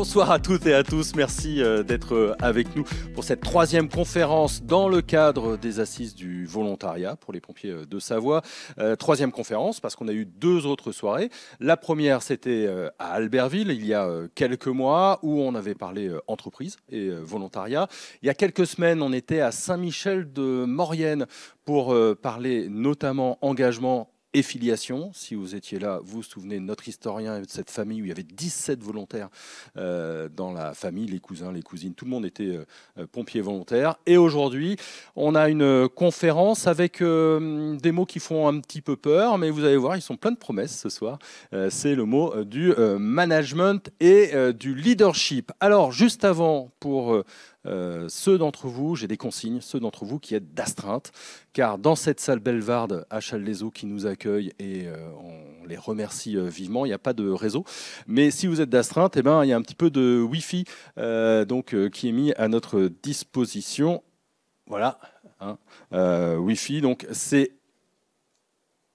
Bonsoir à toutes et à tous, merci d'être avec nous pour cette troisième conférence dans le cadre des assises du volontariat pour les pompiers de Savoie. Troisième conférence parce qu'on a eu deux autres soirées. La première c'était à Albertville il y a quelques mois où on avait parlé entreprise et volontariat. Il y a quelques semaines on était à Saint-Michel de Maurienne pour parler notamment engagement et filiation. Si vous étiez là, vous vous souvenez de notre historien et de cette famille où il y avait 17 volontaires dans la famille, les cousins, les cousines, tout le monde était pompier volontaire. Et aujourd'hui, on a une conférence avec des mots qui font un petit peu peur, mais vous allez voir, ils sont pleins de promesses ce soir. C'est le mot du management et du leadership. Alors, juste avant, pour ceux d'entre vous, j'ai des consignes, ceux d'entre vous qui êtes d'astreinte, car dans cette salle Bellevarde à Challes-les-Eaux qui nous accueille et on les remercie vivement, il n'y a pas de réseau, mais si vous êtes d'astreinte, eh ben, il y a un petit peu de Wi-Fi qui est mis à notre disposition. Voilà, hein, Wi-Fi, donc c'est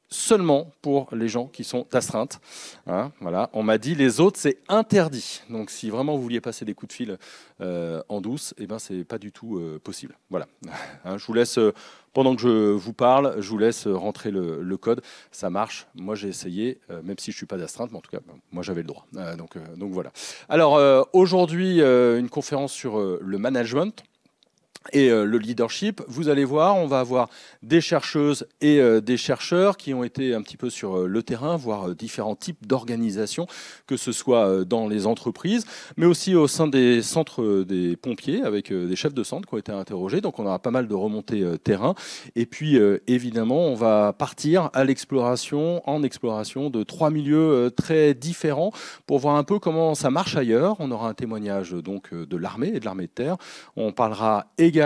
seulement pour les gens qui sont astreintes. Hein, voilà. On m'a dit les autres c'est interdit. Donc si vraiment vous vouliez passer des coups de fil en douce, eh ben c'est pas du tout possible. Voilà. Hein, je vous laisse pendant que je vous parle, je vous laisse rentrer le code. Ça marche. Moi j'ai essayé, même si je suis pas d'astreinte, mais en tout cas moi j'avais le droit. Donc voilà. Alors aujourd'hui une conférence sur le management et le leadership. Vous allez voir, on va avoir des chercheuses et des chercheurs qui ont été un petit peu sur le terrain, voir différents types d'organisations, que ce soit dans les entreprises, mais aussi au sein des centres des pompiers, avec des chefs de centre qui ont été interrogés. Donc on aura pas mal de remontées terrain. Et puis évidemment, on va partir à en exploration de trois milieux très différents pour voir un peu comment ça marche ailleurs. On aura un témoignage donc de l'armée et de l'armée de terre. On parlera également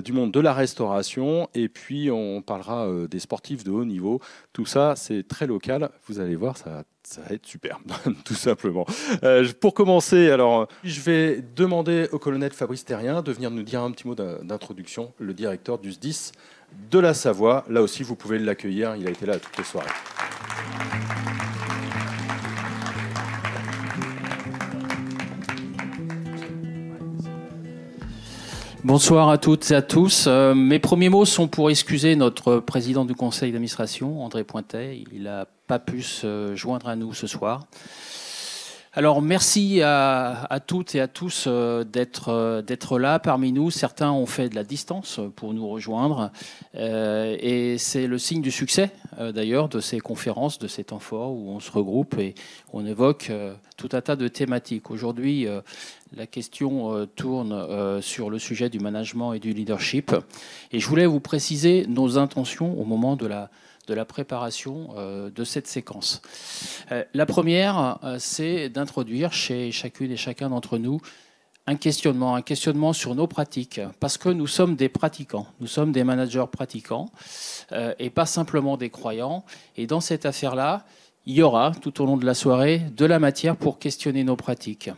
du monde de la restauration et puis on parlera des sportifs de haut niveau. Tout ça, c'est très local. Vous allez voir, ça va être super, tout simplement. Pour commencer, alors, je vais demander au colonel Fabrice Terrien de venir nous dire un petit mot d'introduction, le directeur du SDIS de la Savoie. Là aussi, vous pouvez l'accueillir. Il a été là toutes les soirées. Bonsoir à toutes et à tous. Mes premiers mots sont pour excuser notre président du conseil d'administration, André Pointet. Il n'a pas pu se joindre à nous ce soir. Alors merci à toutes et à tous d'être là parmi nous. Certains ont fait de la distance pour nous rejoindre et c'est le signe du succès d'ailleurs de ces conférences, de ces temps forts où on se regroupe et on évoque tout un tas de thématiques. Aujourd'hui, la question tourne sur le sujet du management et du leadership et je voulais vous préciser nos intentions au moment de la préparation de cette séquence. La première, c'est d'introduire chez chacune et chacun d'entre nous un questionnement sur nos pratiques, parce que nous sommes des pratiquants, nous sommes des managers pratiquants et pas simplement des croyants. Et dans cette affaire-là, il y aura tout au long de la soirée de la matière pour questionner nos pratiques.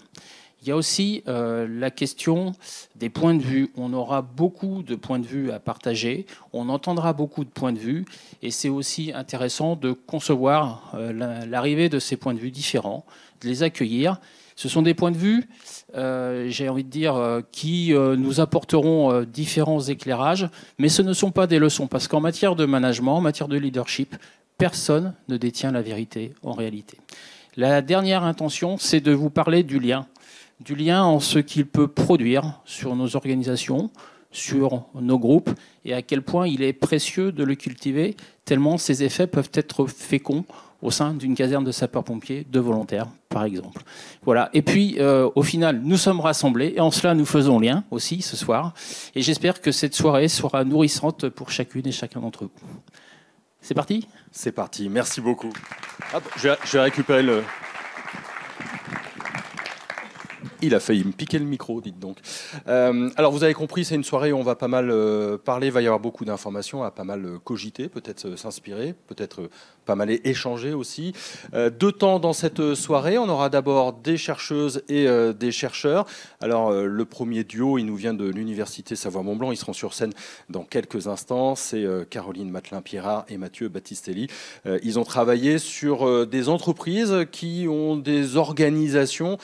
Il y a aussi la question des points de vue. On aura beaucoup de points de vue à partager, on entendra beaucoup de points de vue, et c'est aussi intéressant de concevoir l'arrivée de ces points de vue différents, de les accueillir. Ce sont des points de vue, j'ai envie de dire, qui nous apporteront différents éclairages, mais ce ne sont pas des leçons, parce qu'en matière de management, en matière de leadership, personne ne détient la vérité en réalité. La dernière intention, c'est de vous parler du lien en ce qu'il peut produire sur nos organisations, sur nos groupes, et à quel point il est précieux de le cultiver, tellement ces effets peuvent être féconds au sein d'une caserne de sapeurs-pompiers, de volontaires, par exemple. Voilà. Et puis, au final, nous sommes rassemblés, et en cela, nous faisons lien aussi ce soir, et j'espère que cette soirée sera nourrissante pour chacune et chacun d'entre vous. C'est parti ? C'est parti, merci beaucoup. Hop, je vais récupérer le... Il a failli me piquer le micro, dites donc. Alors, vous avez compris, c'est une soirée où on va pas mal parler, il va y avoir beaucoup d'informations, à pas mal cogiter, peut-être s'inspirer, peut-être pas mal échanger aussi. 2 temps dans cette soirée. On aura d'abord des chercheuses et des chercheurs. Alors, le premier duo, il nous vient de l'Université Savoie-Mont-Blanc. Ils seront sur scène dans quelques instants. C'est Caroline Matelin-Pierrard et Mathieu Battistelli. Ils ont travaillé sur des entreprises qui ont des organisations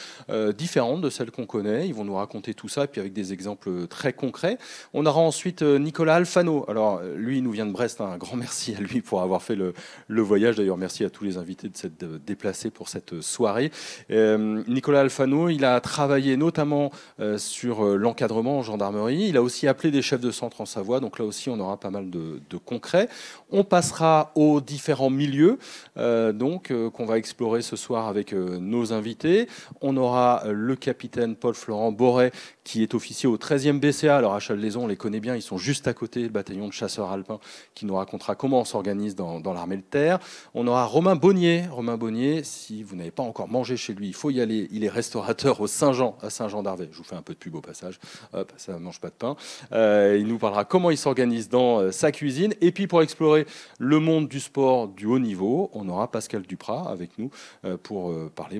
différentes de celles qu'on connaît. Ils vont nous raconter tout ça, et puis avec des exemples très concrets. On aura ensuite Nicolas Alfano. Alors, lui, il nous vient de Brest. Un grand merci à lui pour avoir fait le voyage. D'ailleurs, merci à tous les invités de s'être déplacés pour cette soirée. Nicolas Alfano, il a travaillé notamment sur l'encadrement en gendarmerie. Il a aussi appelé des chefs de centre en Savoie. Donc là aussi, on aura pas mal de concrets. On passera aux différents milieux qu'on va explorer ce soir avec nos invités. On aura le capitaine Paul-Florent Borret, qui est officier au 13e BCA. Alors à Challes-les-Eaux, on les connaît bien, ils sont juste à côté, le bataillon de chasseurs alpins, qui nous racontera comment on s'organise dans l'armée de terre. On aura Romain Bonnier. Romain Bonnier, si vous n'avez pas encore mangé chez lui, il faut y aller. Il est restaurateur au Saint-Jean, à Saint-Jean-d'Arvey. Je vous fais un peu de pub au passage. Hop, ça ne mange pas de pain. Il nous parlera comment il s'organise dans sa cuisine. Et puis pour explorer le monde du sport du haut niveau, on aura Pascal Duprat avec nous pour parler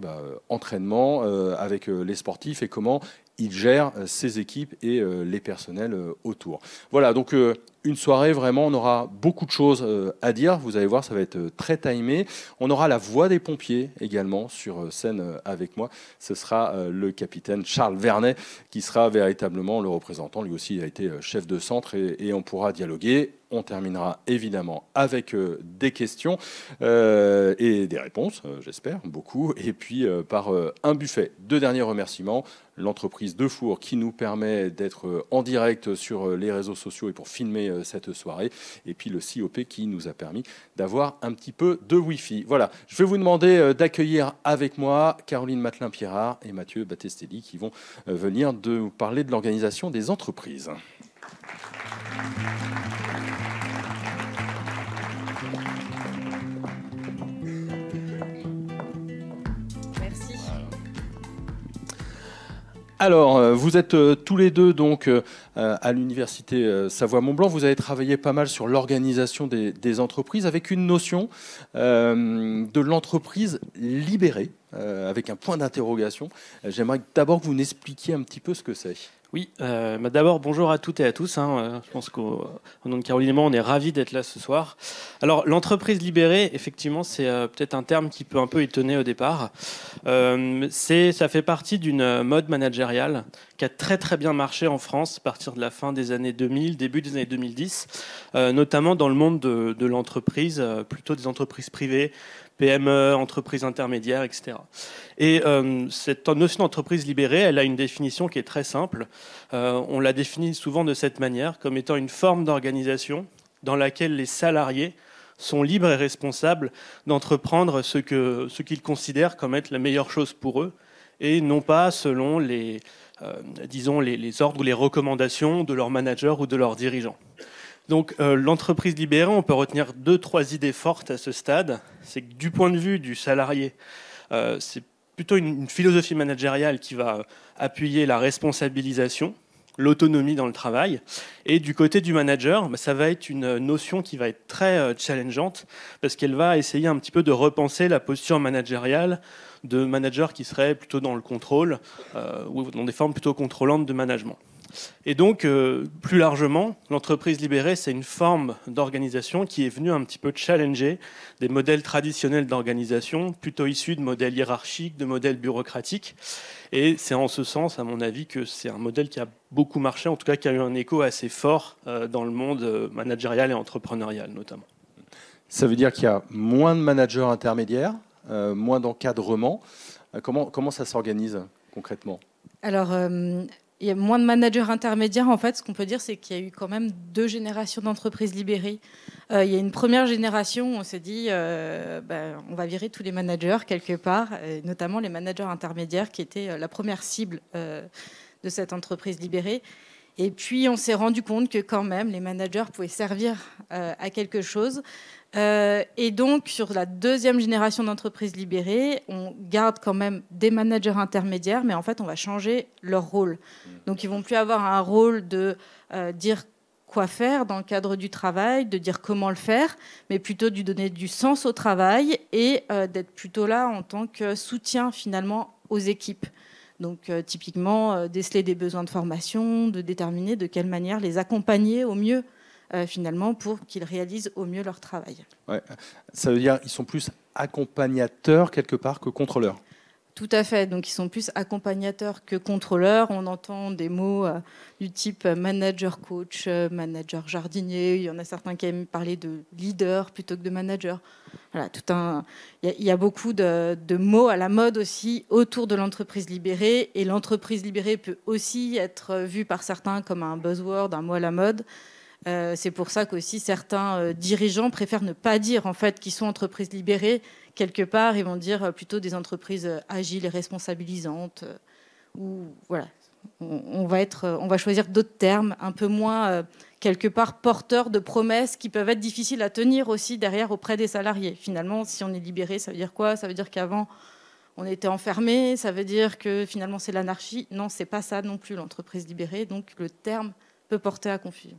entraînement avec les sportifs et comment il gère ses équipes et les personnels autour. Voilà, donc une soirée, vraiment, on aura beaucoup de choses à dire. Vous allez voir, ça va être très timé. On aura la voix des pompiers également sur scène avec moi. Ce sera le capitaine Charles Vernet qui sera véritablement le représentant. Lui aussi, il a été chef de centre et on pourra dialoguer. On terminera évidemment avec des questions et des réponses, j'espère, beaucoup. Et puis par un buffet. 2 derniers remerciements. L'entreprise De Four qui nous permet d'être en direct sur les réseaux sociaux et pour filmer cette soirée. Et puis le COP qui nous a permis d'avoir un petit peu de Wi-Fi. Voilà, je vais vous demander d'accueillir avec moi Caroline Matelin-Pierrard et Mathieu Battistelli qui vont venir de vous parler de l'organisation des entreprises. Alors, vous êtes tous les deux donc à l'université Savoie-Mont-Blanc. Vous avez travaillé pas mal sur l'organisation des entreprises avec une notion de l'entreprise libérée, avec un point d'interrogation. J'aimerais d'abord que vous nous expliquiez un petit peu ce que c'est. Oui, d'abord bonjour à toutes et à tous. Je pense qu'au nom de Caroline et moi, on est ravis d'être là ce soir. Alors l'entreprise libérée, effectivement, c'est peut-être un terme qui peut un peu étonner au départ. Ça fait partie d'une mode managériale qui a très très bien marché en France à partir de la fin des années 2000, début des années 2010, notamment dans le monde de l'entreprise, plutôt des entreprises privées, PME, entreprises intermédiaires, etc. Et cette notion d'entreprise libérée, elle a une définition qui est très simple. On la définit souvent de cette manière, comme étant une forme d'organisation dans laquelle les salariés sont libres et responsables d'entreprendre ce qu'ils considèrent comme être la meilleure chose pour eux, et non pas selon les ordres ou les recommandations de leur manager ou de leurs dirigeants. Donc l'entreprise libérée, on peut retenir 2-3 idées fortes à ce stade. C'est que du point de vue du salarié, c'est plutôt une philosophie managériale qui va appuyer la responsabilisation, l'autonomie dans le travail. Et du côté du manager, ça va être une notion qui va être très challengeante parce qu'elle va essayer un petit peu de repenser la posture managériale de managers qui seraient plutôt dans le contrôle ou dans des formes plutôt contrôlantes de management. Et donc, plus largement, l'entreprise libérée, c'est une forme d'organisation qui est venue un petit peu challenger des modèles traditionnels d'organisation, plutôt issus de modèles hiérarchiques, de modèles bureaucratiques. Et c'est en ce sens, à mon avis, que c'est un modèle qui a beaucoup marché, en tout cas qui a eu un écho assez fort dans le monde managérial et entrepreneurial, notamment. Ça veut dire qu'il y a moins de managers intermédiaires, moins d'encadrement. Comment ça s'organise concrètement ? Alors, il y a moins de managers intermédiaires. En fait, ce qu'on peut dire, c'est qu'il y a eu quand même 2 générations d'entreprises libérées. Il y a une première génération où on s'est dit on va virer tous les managers quelque part, notamment les managers intermédiaires qui étaient la première cible de cette entreprise libérée. Et puis, on s'est rendu compte que quand même, les managers pouvaient servir à quelque chose. Et donc, sur la deuxième génération d'entreprises libérées, on garde quand même des managers intermédiaires, mais en fait, on va changer leur rôle. Donc, ils ne vont plus avoir un rôle de dire quoi faire dans le cadre du travail, de dire comment le faire, mais plutôt de donner du sens au travail et d'être plutôt là en tant que soutien, finalement, aux équipes. Donc, typiquement, déceler des besoins de formation, de déterminer de quelle manière les accompagner au mieux, finalement, pour qu'ils réalisent au mieux leur travail. Ouais. Ça veut dire qu'ils sont plus accompagnateurs quelque part que contrôleurs. Tout à fait. Donc, ils sont plus accompagnateurs que contrôleurs. On entend des mots du type manager coach, manager jardinier. Il y en a certains qui aiment parler de leader plutôt que de manager. Voilà, il y a beaucoup de mots à la mode aussi autour de l'entreprise libérée. Et l'entreprise libérée peut aussi être vue par certains comme un buzzword, un mot à la mode. C'est pour ça qu'aussi certains dirigeants préfèrent ne pas dire en fait qu'ils sont entreprises libérées. Quelque part, ils vont dire plutôt des entreprises agiles et responsabilisantes. Ou voilà, on va choisir d'autres termes un peu moins quelque part porteurs de promesses qui peuvent être difficiles à tenir aussi derrière auprès des salariés. Finalement, si on est libéré, ça veut dire quoi? Ça veut dire qu'avant on était enfermé. Ça veut dire que finalement c'est l'anarchie. Non, c'est pas ça non plus l'entreprise libérée. Donc le terme peut porter à confusion.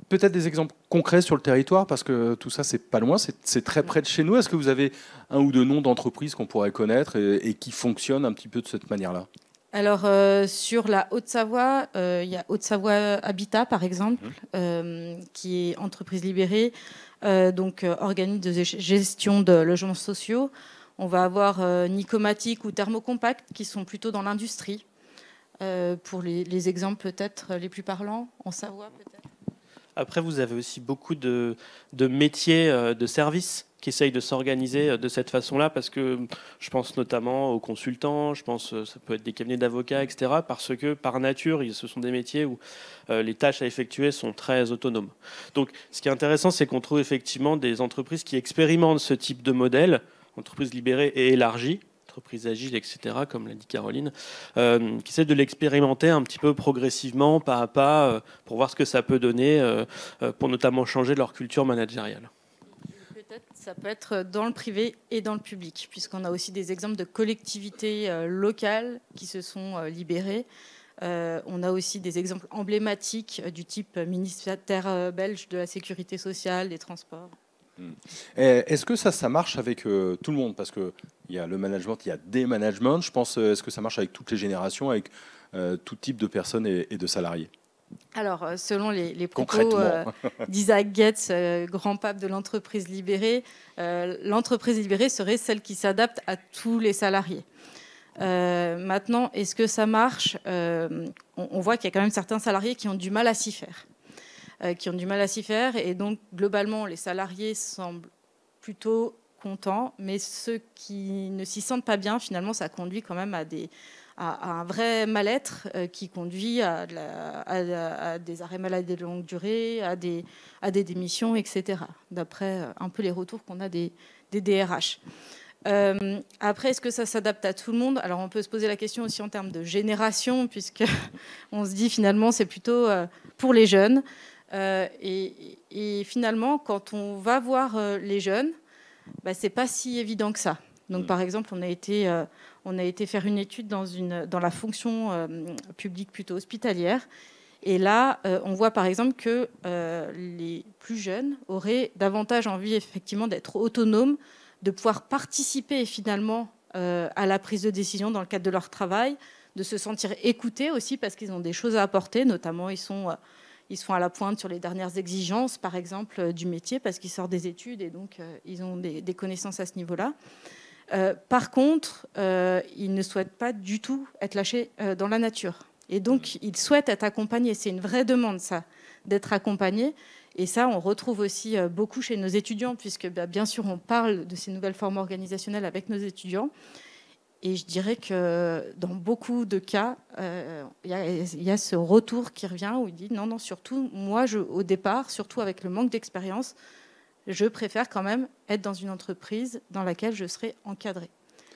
Peut-être des exemples concrets sur le territoire, parce que tout ça, c'est pas loin, c'est très près de chez nous. Est-ce que vous avez un ou deux noms d'entreprises qu'on pourrait connaître et qui fonctionnent un petit peu de cette manière-là? Alors, sur la Haute-Savoie, il y a Haute-Savoie Habitat, par exemple, qui est entreprise libérée, donc organisme de gestion de logements sociaux. On va avoir Nicomatic ou Thermocompact, qui sont plutôt dans l'industrie. Pour les exemples peut-être les plus parlants, en Savoie peut-être. Après, vous avez aussi beaucoup de métiers de services qui essayent de s'organiser de cette façon-là, parce que je pense notamment aux consultants, je pense ça peut être des cabinets d'avocats, etc., parce que par nature, ce sont des métiers où les tâches à effectuer sont très autonomes. Donc, ce qui est intéressant, c'est qu'on trouve effectivement des entreprises qui expérimentent ce type de modèle, entreprises libérées et élargies, entreprises agiles, etc., comme l'a dit Caroline, qui essaient de l'expérimenter un petit peu progressivement, pas à pas, pour voir ce que ça peut donner, pour notamment changer leur culture managériale. Peut-être ça peut être dans le privé et dans le public, puisqu'on a aussi des exemples de collectivités locales qui se sont libérées. On a aussi des exemples emblématiques du type ministère belge de la sécurité sociale, des transports. Est-ce que ça marche avec tout le monde? Parce qu'il y a le management, il y a des managements. Je pense, est-ce que ça marche avec toutes les générations, avec tout type de personnes et de salariés? Alors, selon les propos d'Isaac Getz, grand pape de l'entreprise libérée, l'entreprise libérée serait celle qui s'adapte à tous les salariés. Maintenant, est-ce que ça marche? On voit qu'il y a quand même certains salariés qui ont du mal à s'y faire. Et donc globalement les salariés semblent plutôt contents, mais ceux qui ne s'y sentent pas bien, finalement ça conduit quand même à un vrai mal-être qui conduit à des arrêts maladie de longue durée, à des démissions, etc. D'après un peu les retours qu'on a des DRH. Après, est-ce que ça s'adapte à tout le monde? Alors on peut se poser la question aussi en termes de génération, puisque on se dit finalement c'est plutôt pour les jeunes. Et finalement, quand on va voir les jeunes, c'est pas si évident que ça. Donc, par exemple, on a été faire une étude dans la fonction publique plutôt hospitalière. Et là, on voit par exemple que les plus jeunes auraient davantage envie effectivement d'être autonomes, de pouvoir participer finalement à la prise de décision dans le cadre de leur travail, de se sentir écoutés aussi parce qu'ils ont des choses à apporter, notamment ils sont à la pointe sur les dernières exigences, par exemple, du métier, parce qu'ils sortent des études et donc ils ont des connaissances à ce niveau-là. Par contre, ils ne souhaitent pas du tout être lâchés dans la nature. Et donc, ils souhaitent être accompagnés. C'est une vraie demande, ça, d'être accompagnés. Et ça, on retrouve aussi beaucoup chez nos étudiants, puisque bien sûr, on parle de ces nouvelles formes organisationnelles avec nos étudiants. Et je dirais que dans beaucoup de cas, il y a ce retour qui revient où il dit non, surtout, moi, au départ, surtout avec le manque d'expérience, je préfère quand même être dans une entreprise dans laquelle je serai encadré.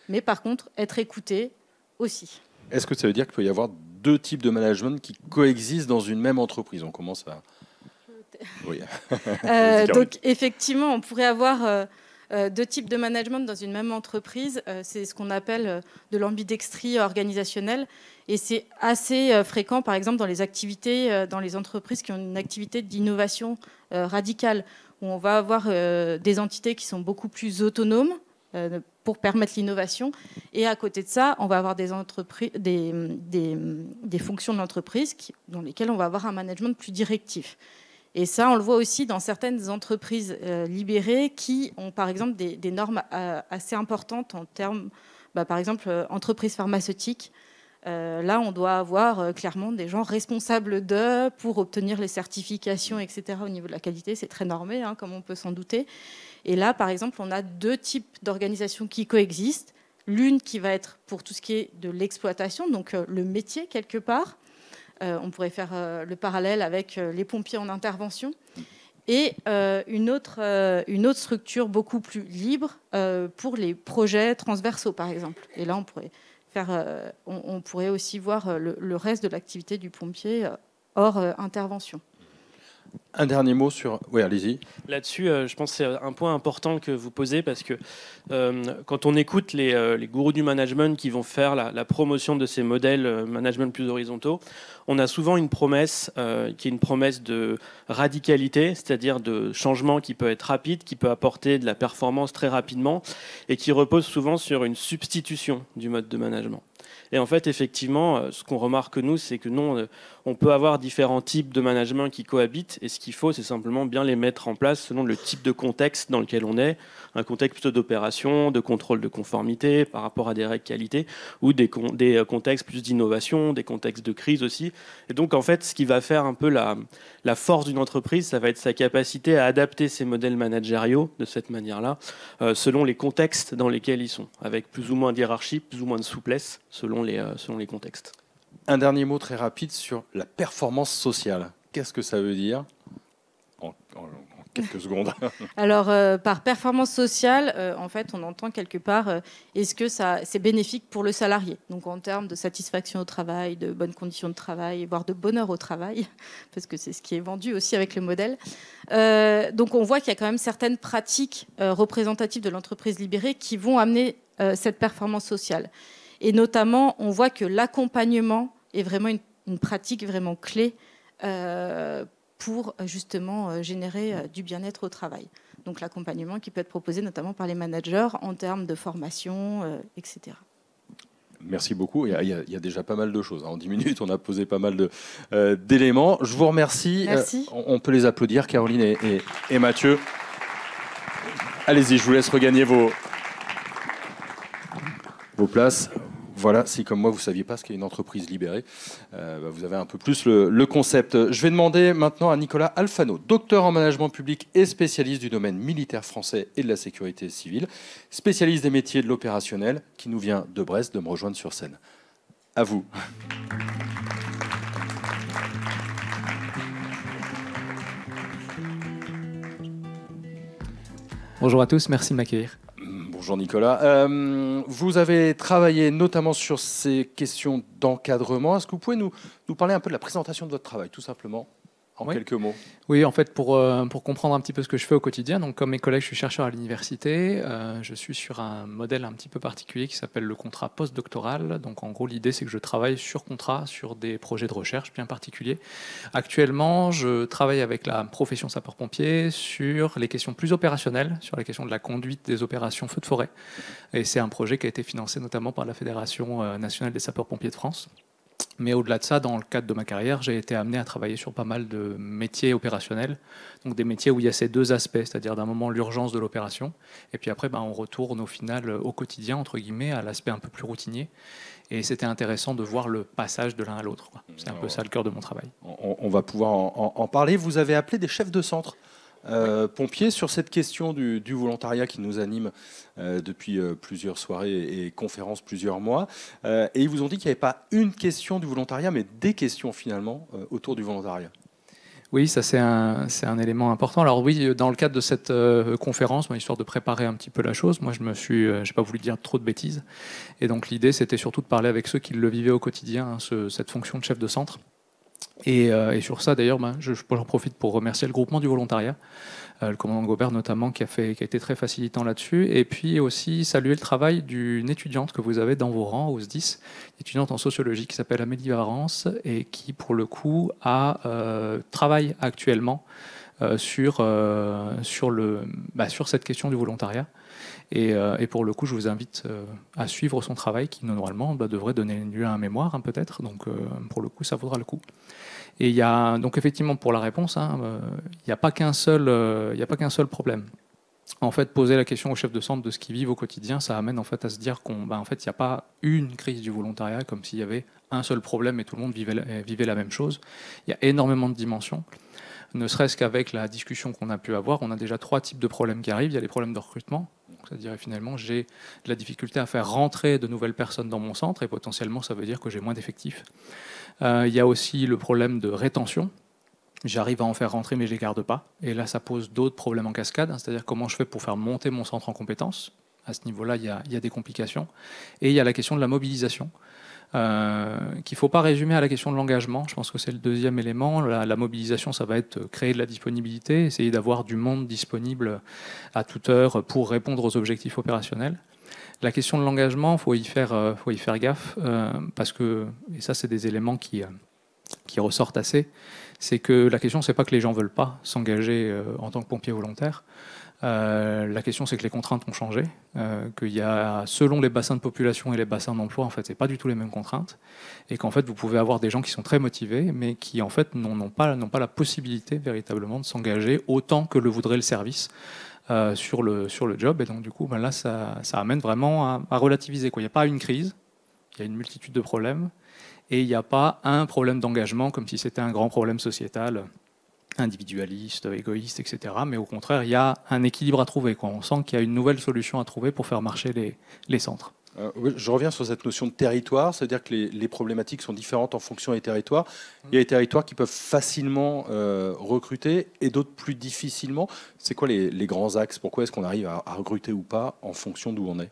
Mais par contre, être écouté aussi. Est-ce que ça veut dire qu'il peut y avoir deux types de management qui coexistent dans une même entreprise? On commence à... Oui. Donc effectivement, on pourrait avoir deux types de management dans une même entreprise. C'est ce qu'on appelle de l'ambidextrie organisationnelle. Et c'est assez fréquent, par exemple, dans les activités, dans les entreprises qui ont une activité d'innovation radicale, où on va avoir des entités qui sont beaucoup plus autonomes pour permettre l'innovation. Et à côté de ça, on va avoir des fonctions de l'entreprise dans lesquelles on va avoir un management plus directif. Et ça, on le voit aussi dans certaines entreprises libérées qui ont, par exemple, des normes assez importantes en termes, par exemple, entreprises pharmaceutiques. Là, on doit avoir clairement des gens responsables d'eux pour obtenir les certifications, etc. Au niveau de la qualité, c'est très normé, hein, comme on peut s'en douter. Et là, par exemple, on a deux types d'organisations qui coexistent. L'une qui va être pour tout ce qui est de l'exploitation, donc le métier quelque part. On pourrait faire le parallèle avec les pompiers en intervention. Et une autre structure beaucoup plus libre pour les projets transversaux, par exemple. Et là, on pourrait aussi voir le reste de l'activité du pompier hors intervention. Un dernier mot sur... Oui, allez-y. Là-dessus, je pense que c'est un point important que vous posez parce que quand on écoute les gourous du management qui vont faire la promotion de ces modèles management plus horizontaux, on a souvent une promesse qui est une promesse de radicalité, c'est-à-dire de changement qui peut être rapide, qui peut apporter de la performance très rapidement et qui repose souvent sur une substitution du mode de management. Et en fait, effectivement, ce qu'on remarque nous, c'est que non, on peut avoir différents types de management qui cohabitent, et ce qu'il faut, c'est simplement bien les mettre en place selon le type de contexte dans lequel on est, un contexte plutôt d'opération, de contrôle de conformité par rapport à des règles qualité, ou des contextes plus d'innovation, des contextes de crise aussi. Et donc, en fait, ce qui va faire un peu la force d'une entreprise, ça va être sa capacité à adapter ses modèles managériaux de cette manière-là, selon les contextes dans lesquels ils sont, avec plus ou moins de hiérarchie, plus ou moins de souplesse, selon les contextes. Un dernier mot très rapide sur la performance sociale. Qu'est-ce que ça veut dire en quelques secondes? Alors, par performance sociale, en fait, on entend quelque part, est-ce que c'est bénéfique pour le salarié? Donc, en termes de satisfaction au travail, de bonnes conditions de travail, voire de bonheur au travail, parce que c'est ce qui est vendu aussi avec le modèle. Donc, on voit qu'il y a quand même certaines pratiques représentatives de l'entreprise libérée qui vont amener cette performance sociale. Et notamment, on voit que l'accompagnement est vraiment une pratique vraiment clé pour justement générer du bien-être au travail. Donc l'accompagnement qui peut être proposé notamment par les managers en termes de formation, etc. Merci beaucoup. Il y a déjà pas mal de choses. En 10 minutes, on a posé pas mal d'éléments. Je vous remercie. Merci. On peut les applaudir, Caroline et Mathieu. Allez-y, je vous laisse regagner vos places. Voilà, si comme moi vous ne saviez pas ce qu'est une entreprise libérée, vous avez un peu plus le concept. Je vais demander maintenant à Nicolas Alfano, docteur en management public et spécialiste du domaine militaire français et de la sécurité civile, spécialiste des métiers de l'opérationnel, qui nous vient de Brest, de me rejoindre sur scène. À vous. Bonjour à tous, merci de m'accueillir. Bonjour Nicolas. Vous avez travaillé notamment sur ces questions d'encadrement. Est-ce que vous pouvez nous parler un peu de la présentation de votre travail, tout simplement, en quelques mots? Oui, en fait, pour comprendre un petit peu ce que je fais au quotidien, donc comme mes collègues, je suis chercheur à l'université, je suis sur un modèle un petit peu particulier qui s'appelle le contrat postdoctoral. Donc en gros, l'idée, c'est que je travaille sur contrat sur des projets de recherche bien particuliers. Actuellement, je travaille avec la profession sapeur-pompier sur les questions plus opérationnelles, sur les questions de la conduite des opérations feux de forêt. Et c'est un projet qui a été financé notamment par la Fédération nationale des sapeurs-pompiers de France. Mais au-delà de ça, dans le cadre de ma carrière, j'ai été amené à travailler sur pas mal de métiers opérationnels, donc des métiers où il y a ces deux aspects, c'est-à-dire d'un moment l'urgence de l'opération, et puis après on retourne au final au quotidien, entre guillemets, à l'aspect un peu plus routinier. Et c'était intéressant de voir le passage de l'un à l'autre. C'est un peu ça le cœur de mon travail. On va pouvoir en parler. Vous avez appelé des chefs de centre pompiers sur cette question du volontariat qui nous anime depuis plusieurs soirées et conférences, plusieurs mois. Et ils vous ont dit qu'il n'y avait pas une question du volontariat, mais des questions finalement autour du volontariat. Oui, ça c'est un élément important. Alors oui, dans le cadre de cette conférence, histoire de préparer un petit peu la chose, moi j'ai pas voulu dire trop de bêtises. Et donc l'idée c'était surtout de parler avec ceux qui le vivaient au quotidien, cette fonction de chef de centre. Et sur ça, d'ailleurs, j'en profite pour remercier le groupement du volontariat, le commandant Gobert notamment, qui a été très facilitant là-dessus. Et puis aussi saluer le travail d'une étudiante que vous avez dans vos rangs, au SDIS, étudiante en sociologie qui s'appelle Amélie Varence et qui, pour le coup, travaille actuellement sur cette question du volontariat. Et pour le coup, je vous invite à suivre son travail qui, normalement, devrait donner lieu à un mémoire, hein, peut-être. Donc, pour le coup, ça vaudra le coup. Et il y a, donc, effectivement, pour la réponse, il n'y a pas qu'un seul problème. En fait, poser la question aux chefs de centre de ce qu'ils vivent au quotidien, ça amène en fait, à se dire qu'il n'y a pas une crise du volontariat, comme s'il y avait un seul problème et tout le monde vivait la même chose. Il y a énormément de dimensions. Ne serait-ce qu'avec la discussion qu'on a pu avoir, on a déjà 3 types de problèmes qui arrivent. Il y a les problèmes de recrutement, c'est-à-dire finalement j'ai de la difficulté à faire rentrer de nouvelles personnes dans mon centre et potentiellement ça veut dire que j'ai moins d'effectifs. Il y a aussi le problème de rétention. J'arrive à en faire rentrer mais je ne les garde pas. Et là ça pose d'autres problèmes en cascade, c'est-à-dire comment je fais pour faire monter mon centre en compétences. À ce niveau-là, il y a des complications. Et il y a la question de la mobilisation. Qu'il ne faut pas résumer à la question de l'engagement. Je pense que c'est le deuxième élément. La mobilisation, ça va être créer de la disponibilité, essayer d'avoir du monde disponible à toute heure pour répondre aux objectifs opérationnels. La question de l'engagement, faut y faire gaffe, parce que, et ça c'est des éléments qui ressortent assez, c'est que la question c'est pas que les gens veulent pas s'engager en tant que pompiers volontaires. La question, c'est que les contraintes ont changé, qu'il y a, selon les bassins de population et les bassins d'emploi, en fait, c'est pas du tout les mêmes contraintes, et qu'en fait, vous pouvez avoir des gens qui sont très motivés, mais qui, en fait, n'ont pas la possibilité véritablement de s'engager autant que le voudrait le service sur le job. Et donc, du coup, là, ça amène vraiment à relativiser, quoi. Il n'y a pas une crise, il y a une multitude de problèmes, et il n'y a pas un problème d'engagement, comme si c'était un grand problème sociétal, individualiste, égoïste, etc. Mais au contraire, il y a un équilibre à trouver, quoi. On sent qu'il y a une nouvelle solution à trouver pour faire marcher les centres. Oui, je reviens sur cette notion de territoire, c'est-à-dire que les problématiques sont différentes en fonction des territoires. Il y a des territoires qui peuvent facilement recruter et d'autres plus difficilement. C'est quoi les grands axes? Pourquoi est-ce qu'on arrive à recruter ou pas en fonction d'où on est?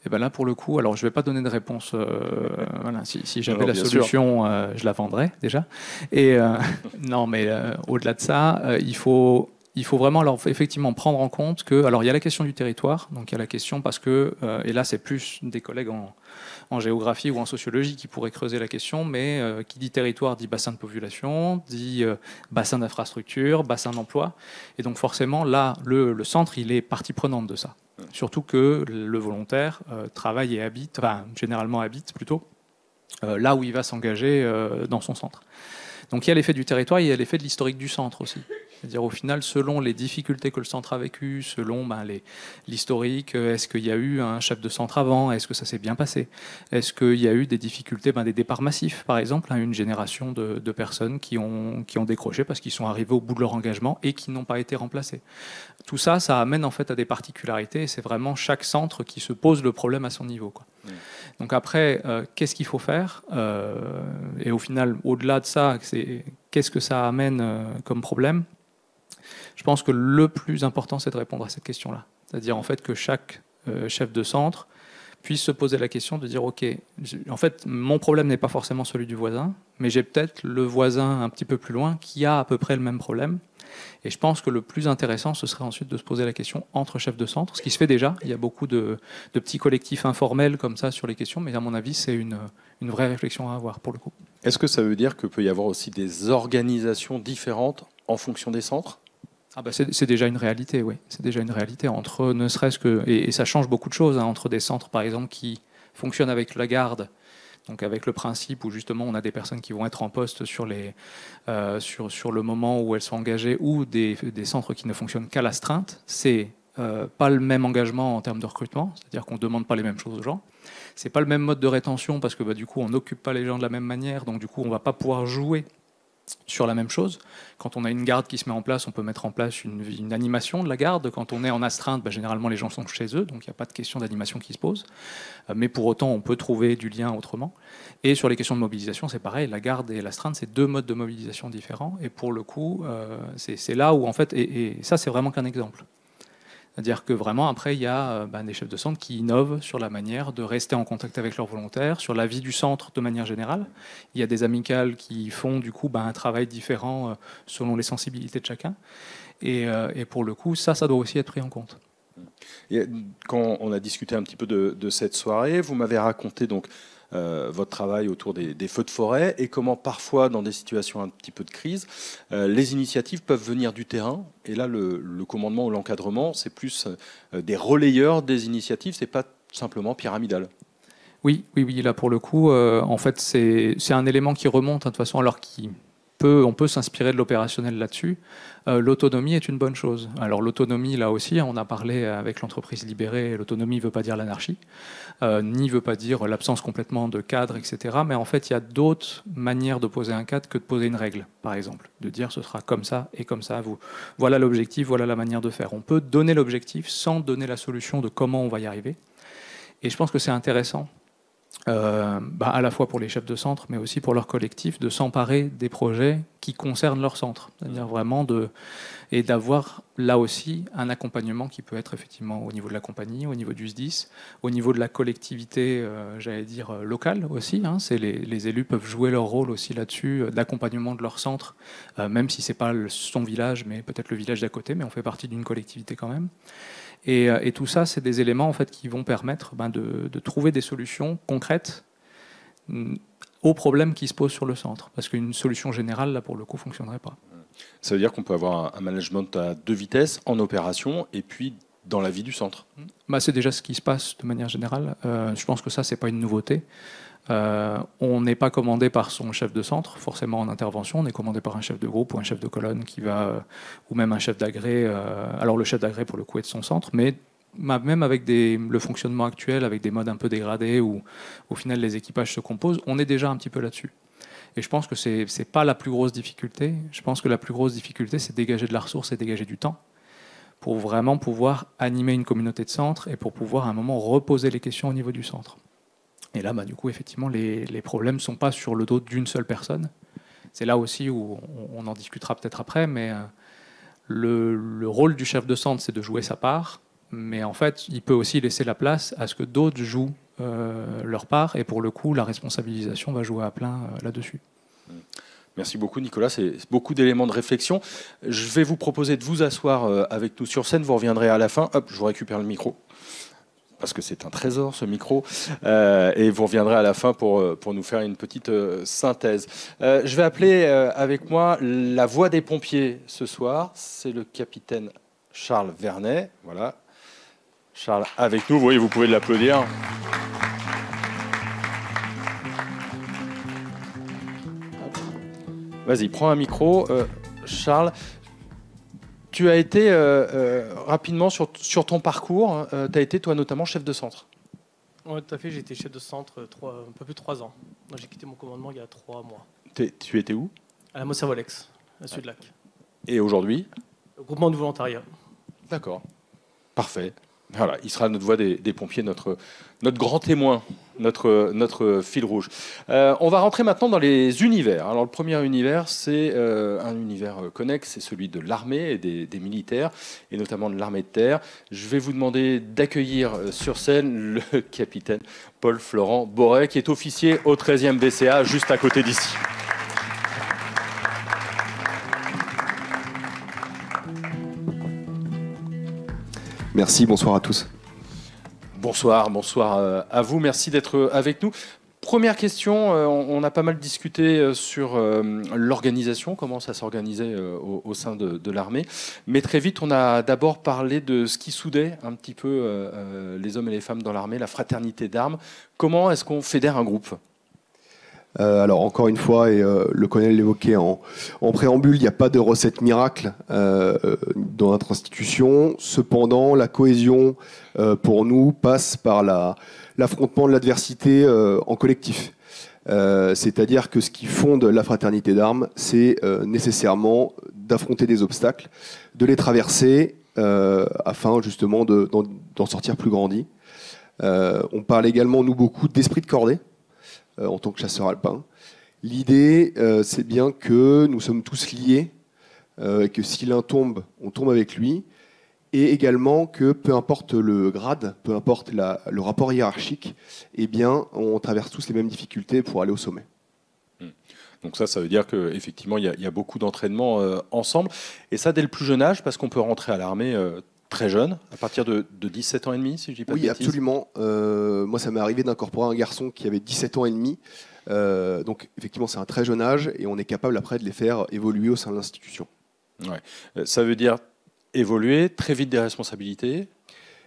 Et ben là, pour le coup, alors je ne vais pas donner de réponse. Voilà, si j'avais la solution, je la vendrais déjà. Et non, mais au-delà de ça, il faut vraiment, alors, effectivement, prendre en compte que, alors, il y a la question du territoire. Donc, il y a la question parce que, et là, c'est plus des collègues en géographie ou en sociologie qui pourraient creuser la question, mais qui dit territoire dit bassin de population, dit bassin d'infrastructure, bassin d'emploi. Et donc, forcément, là, le centre, il est partie prenante de ça. Surtout que le volontaire travaille et habite, enfin généralement habite plutôt, là où il va s'engager dans son centre. Donc il y a l'effet du territoire et il y a l'effet de l'historique du centre aussi. C'est-à-dire au final, selon les difficultés que le centre a vécues, selon l'historique, est-ce qu'il y a eu un chef de centre avant, est-ce que ça s'est bien passé, est-ce qu'il y a eu des difficultés, des départs massifs par exemple, une génération de personnes qui ont décroché parce qu'ils sont arrivés au bout de leur engagement et qui n'ont pas été remplacés. Tout ça, ça amène en fait à des particularités et c'est vraiment chaque centre qui se pose le problème à son niveau, quoi. Donc après, qu'est-ce qu'il faut faire et au final, au-delà de ça, qu'est-ce que ça amène comme problème? Je pense que le plus important, c'est de répondre à cette question-là. C'est-à-dire en fait que chaque chef de centre puisse se poser la question de dire ok, en fait, mon problème n'est pas forcément celui du voisin, mais j'ai peut-être le voisin un petit peu plus loin qui a à peu près le même problème. Et je pense que le plus intéressant, ce serait ensuite de se poser la question entre chefs de centre, ce qui se fait déjà. Il y a beaucoup de petits collectifs informels comme ça sur les questions, mais à mon avis, c'est une vraie réflexion à avoir pour le coup. Est-ce que ça veut dire qu'il peut y avoir aussi des organisations différentes en fonction des centres? C'est déjà une réalité, oui. C'est déjà une réalité entre, ne serait-ce que, et ça change beaucoup de choses, entre des centres, par exemple, qui fonctionnent avec la garde, donc avec le principe où justement on a des personnes qui vont être en poste sur le moment où elles sont engagées, ou des centres qui ne fonctionnent qu'à l'astreinte. C'est pas le même engagement en termes de recrutement, c'est-à-dire qu'on ne demande pas les mêmes choses aux gens. C'est pas le même mode de rétention parce que du coup on n'occupe pas les gens de la même manière, donc du coup on va pas pouvoir jouer sur la même chose. Quand on a une garde qui se met en place, on peut mettre en place une animation de la garde. Quand on est en astreinte, généralement les gens sont chez eux, donc il n'y a pas de question d'animation qui se pose. Mais pour autant, on peut trouver du lien autrement. Et sur les questions de mobilisation, c'est pareil. La garde et l'astreinte, c'est 2 modes de mobilisation différents. Et pour le coup, c'est là où, en fait, et ça, c'est vraiment qu'un exemple. C'est-à-dire que vraiment, après, il y a des chefs de centre qui innovent sur la manière de rester en contact avec leurs volontaires, sur la vie du centre de manière générale. Il y a des amicales qui font du coup un travail différent selon les sensibilités de chacun. Et pour le coup, ça doit aussi être pris en compte. Et quand on a discuté un petit peu de cette soirée, vous m'avez raconté donc votre travail autour des feux de forêt et comment parfois, dans des situations un petit peu de crise, les initiatives peuvent venir du terrain. Et là, le commandement ou l'encadrement, c'est plus des relayeurs des initiatives, c'est pas simplement pyramidal. Oui, là pour le coup, en fait, c'est un élément qui remonte de toute façon, alors on peut s'inspirer de l'opérationnel là-dessus. L'autonomie est une bonne chose. Alors l'autonomie, là aussi, on a parlé avec l'entreprise libérée, l'autonomie ne veut pas dire l'anarchie, ni veut pas dire l'absence complètement de cadre, etc. Mais en fait, il y a d'autres manières de poser un cadre que de poser une règle, par exemple. De dire ce sera comme ça et comme ça. Voilà l'objectif, voilà la manière de faire. On peut donner l'objectif sans donner la solution de comment on va y arriver. Et je pense que c'est intéressant. À la fois pour les chefs de centre, mais aussi pour leur collectif, de s'emparer des projets qui concernent leur centre. C'est-à-dire vraiment et d'avoir là aussi un accompagnement qui peut être effectivement au niveau de la compagnie, au niveau du SDIS, au niveau de la collectivité, j'allais dire locale aussi. Les élus peuvent jouer leur rôle aussi là-dessus, d'accompagnement de leur centre, même si c'est pas son village, mais peut-être le village d'à côté, mais on fait partie d'une collectivité quand même. Et tout ça, c'est des éléments en fait, qui vont permettre de trouver des solutions concrètes aux problèmes qui se posent sur le centre. Parce qu'une solution générale, là, pour le coup, ne fonctionnerait pas. Ça veut dire qu'on peut avoir un management à 2 vitesses en opération et puis dans la vie du centre. C'est déjà ce qui se passe de manière générale. Je pense que ça, ce n'est pas une nouveauté. On n'est pas commandé par son chef de centre, forcément en intervention, on est commandé par un chef de groupe ou un chef de colonne ou même un chef d'agré. Alors le chef d'agré pour le coup est de son centre, mais même avec le fonctionnement actuel, avec des modes un peu dégradés où au final les équipages se composent, on est déjà un petit peu là-dessus. Et je pense que c'est pas la plus grosse difficulté. Je pense que la plus grosse difficulté, c'est dégager de la ressource et dégager du temps pour vraiment pouvoir animer une communauté de centre et pour pouvoir à un moment reposer les questions au niveau du centre. Et là, du coup, effectivement, les problèmes ne sont pas sur le dos d'une seule personne. C'est là aussi où on en discutera peut-être après, mais le rôle du chef de centre, c'est de jouer sa part. Mais en fait, il peut aussi laisser la place à ce que d'autres jouent leur part. Et pour le coup, la responsabilisation va jouer à plein là-dessus. Merci beaucoup, Nicolas. C'est beaucoup d'éléments de réflexion. Je vais vous proposer de vous asseoir avec nous sur scène. Vous reviendrez à la fin. Hop, je vous récupère le micro. Parce que c'est un trésor, ce micro. Et vous reviendrez à la fin pour nous faire une petite synthèse. Je vais appeler avec moi la voix des pompiers ce soir. C'est le capitaine Charles Vernet. Voilà. Charles, avec nous. Vous voyez, vous pouvez l'applaudir. Vas-y, prends un micro. Charles, tu as été rapidement sur ton parcours, tu as été toi notamment chef de centre. Oui, tout à fait, j'ai été chef de centre un peu plus de 3 ans. J'ai quitté mon commandement il y a 3 mois. Tu étais où? À la Mosservolex, à Sud-Lac. Et aujourd'hui? Au groupement de volontariat. D'accord, parfait. Voilà, il sera notre voix des pompiers, notre grand témoin, notre fil rouge. On va rentrer maintenant dans les univers. Alors le premier univers, c'est un univers connexe, c'est celui de l'armée et des militaires, et notamment de l'armée de terre. Je vais vous demander d'accueillir sur scène le capitaine Paul-Florent Borret, qui est officier au 13e BCA, juste à côté d'ici. Merci, bonsoir à tous. Bonsoir à vous, merci d'être avec nous. Première question, on a pas mal discuté sur l'organisation, comment ça s'organisait au sein de l'armée, mais très vite on a d'abord parlé de ce qui soudait un petit peu les hommes et les femmes dans l'armée, la fraternité d'armes. Comment est-ce qu'on fédère un groupe ? Alors encore une fois, et le colonel l'évoquait en préambule, il n'y a pas de recette miracle dans notre institution. Cependant, la cohésion pour nous passe par l'affrontement de l'adversité en collectif. C'est-à-dire que ce qui fonde la fraternité d'armes, c'est nécessairement d'affronter des obstacles, de les traverser afin justement d'en sortir plus grandi. On parle également, nous, beaucoup d'esprit de cordée. En tant que chasseur alpin. L'idée, c'est bien que nous sommes tous liés, et que si l'un tombe, on tombe avec lui, et également que peu importe le grade, peu importe le rapport hiérarchique, eh bien, on traverse tous les mêmes difficultés pour aller au sommet. Donc ça veut dire qu'effectivement, il y a beaucoup d'entraînement ensemble. Et ça, dès le plus jeune âge, parce qu'on peut rentrer à l'armée très jeune, à partir de 17 ans et demi, si je dis pas de Oui, bêtises. absolument. Moi, ça m'est arrivé d'incorporer un garçon qui avait 17 ans et demi. Donc, effectivement, c'est un très jeune âge et on est capable après de les faire évoluer au sein de l'institution. Ouais. Ça veut dire évoluer, très vite des responsabilités.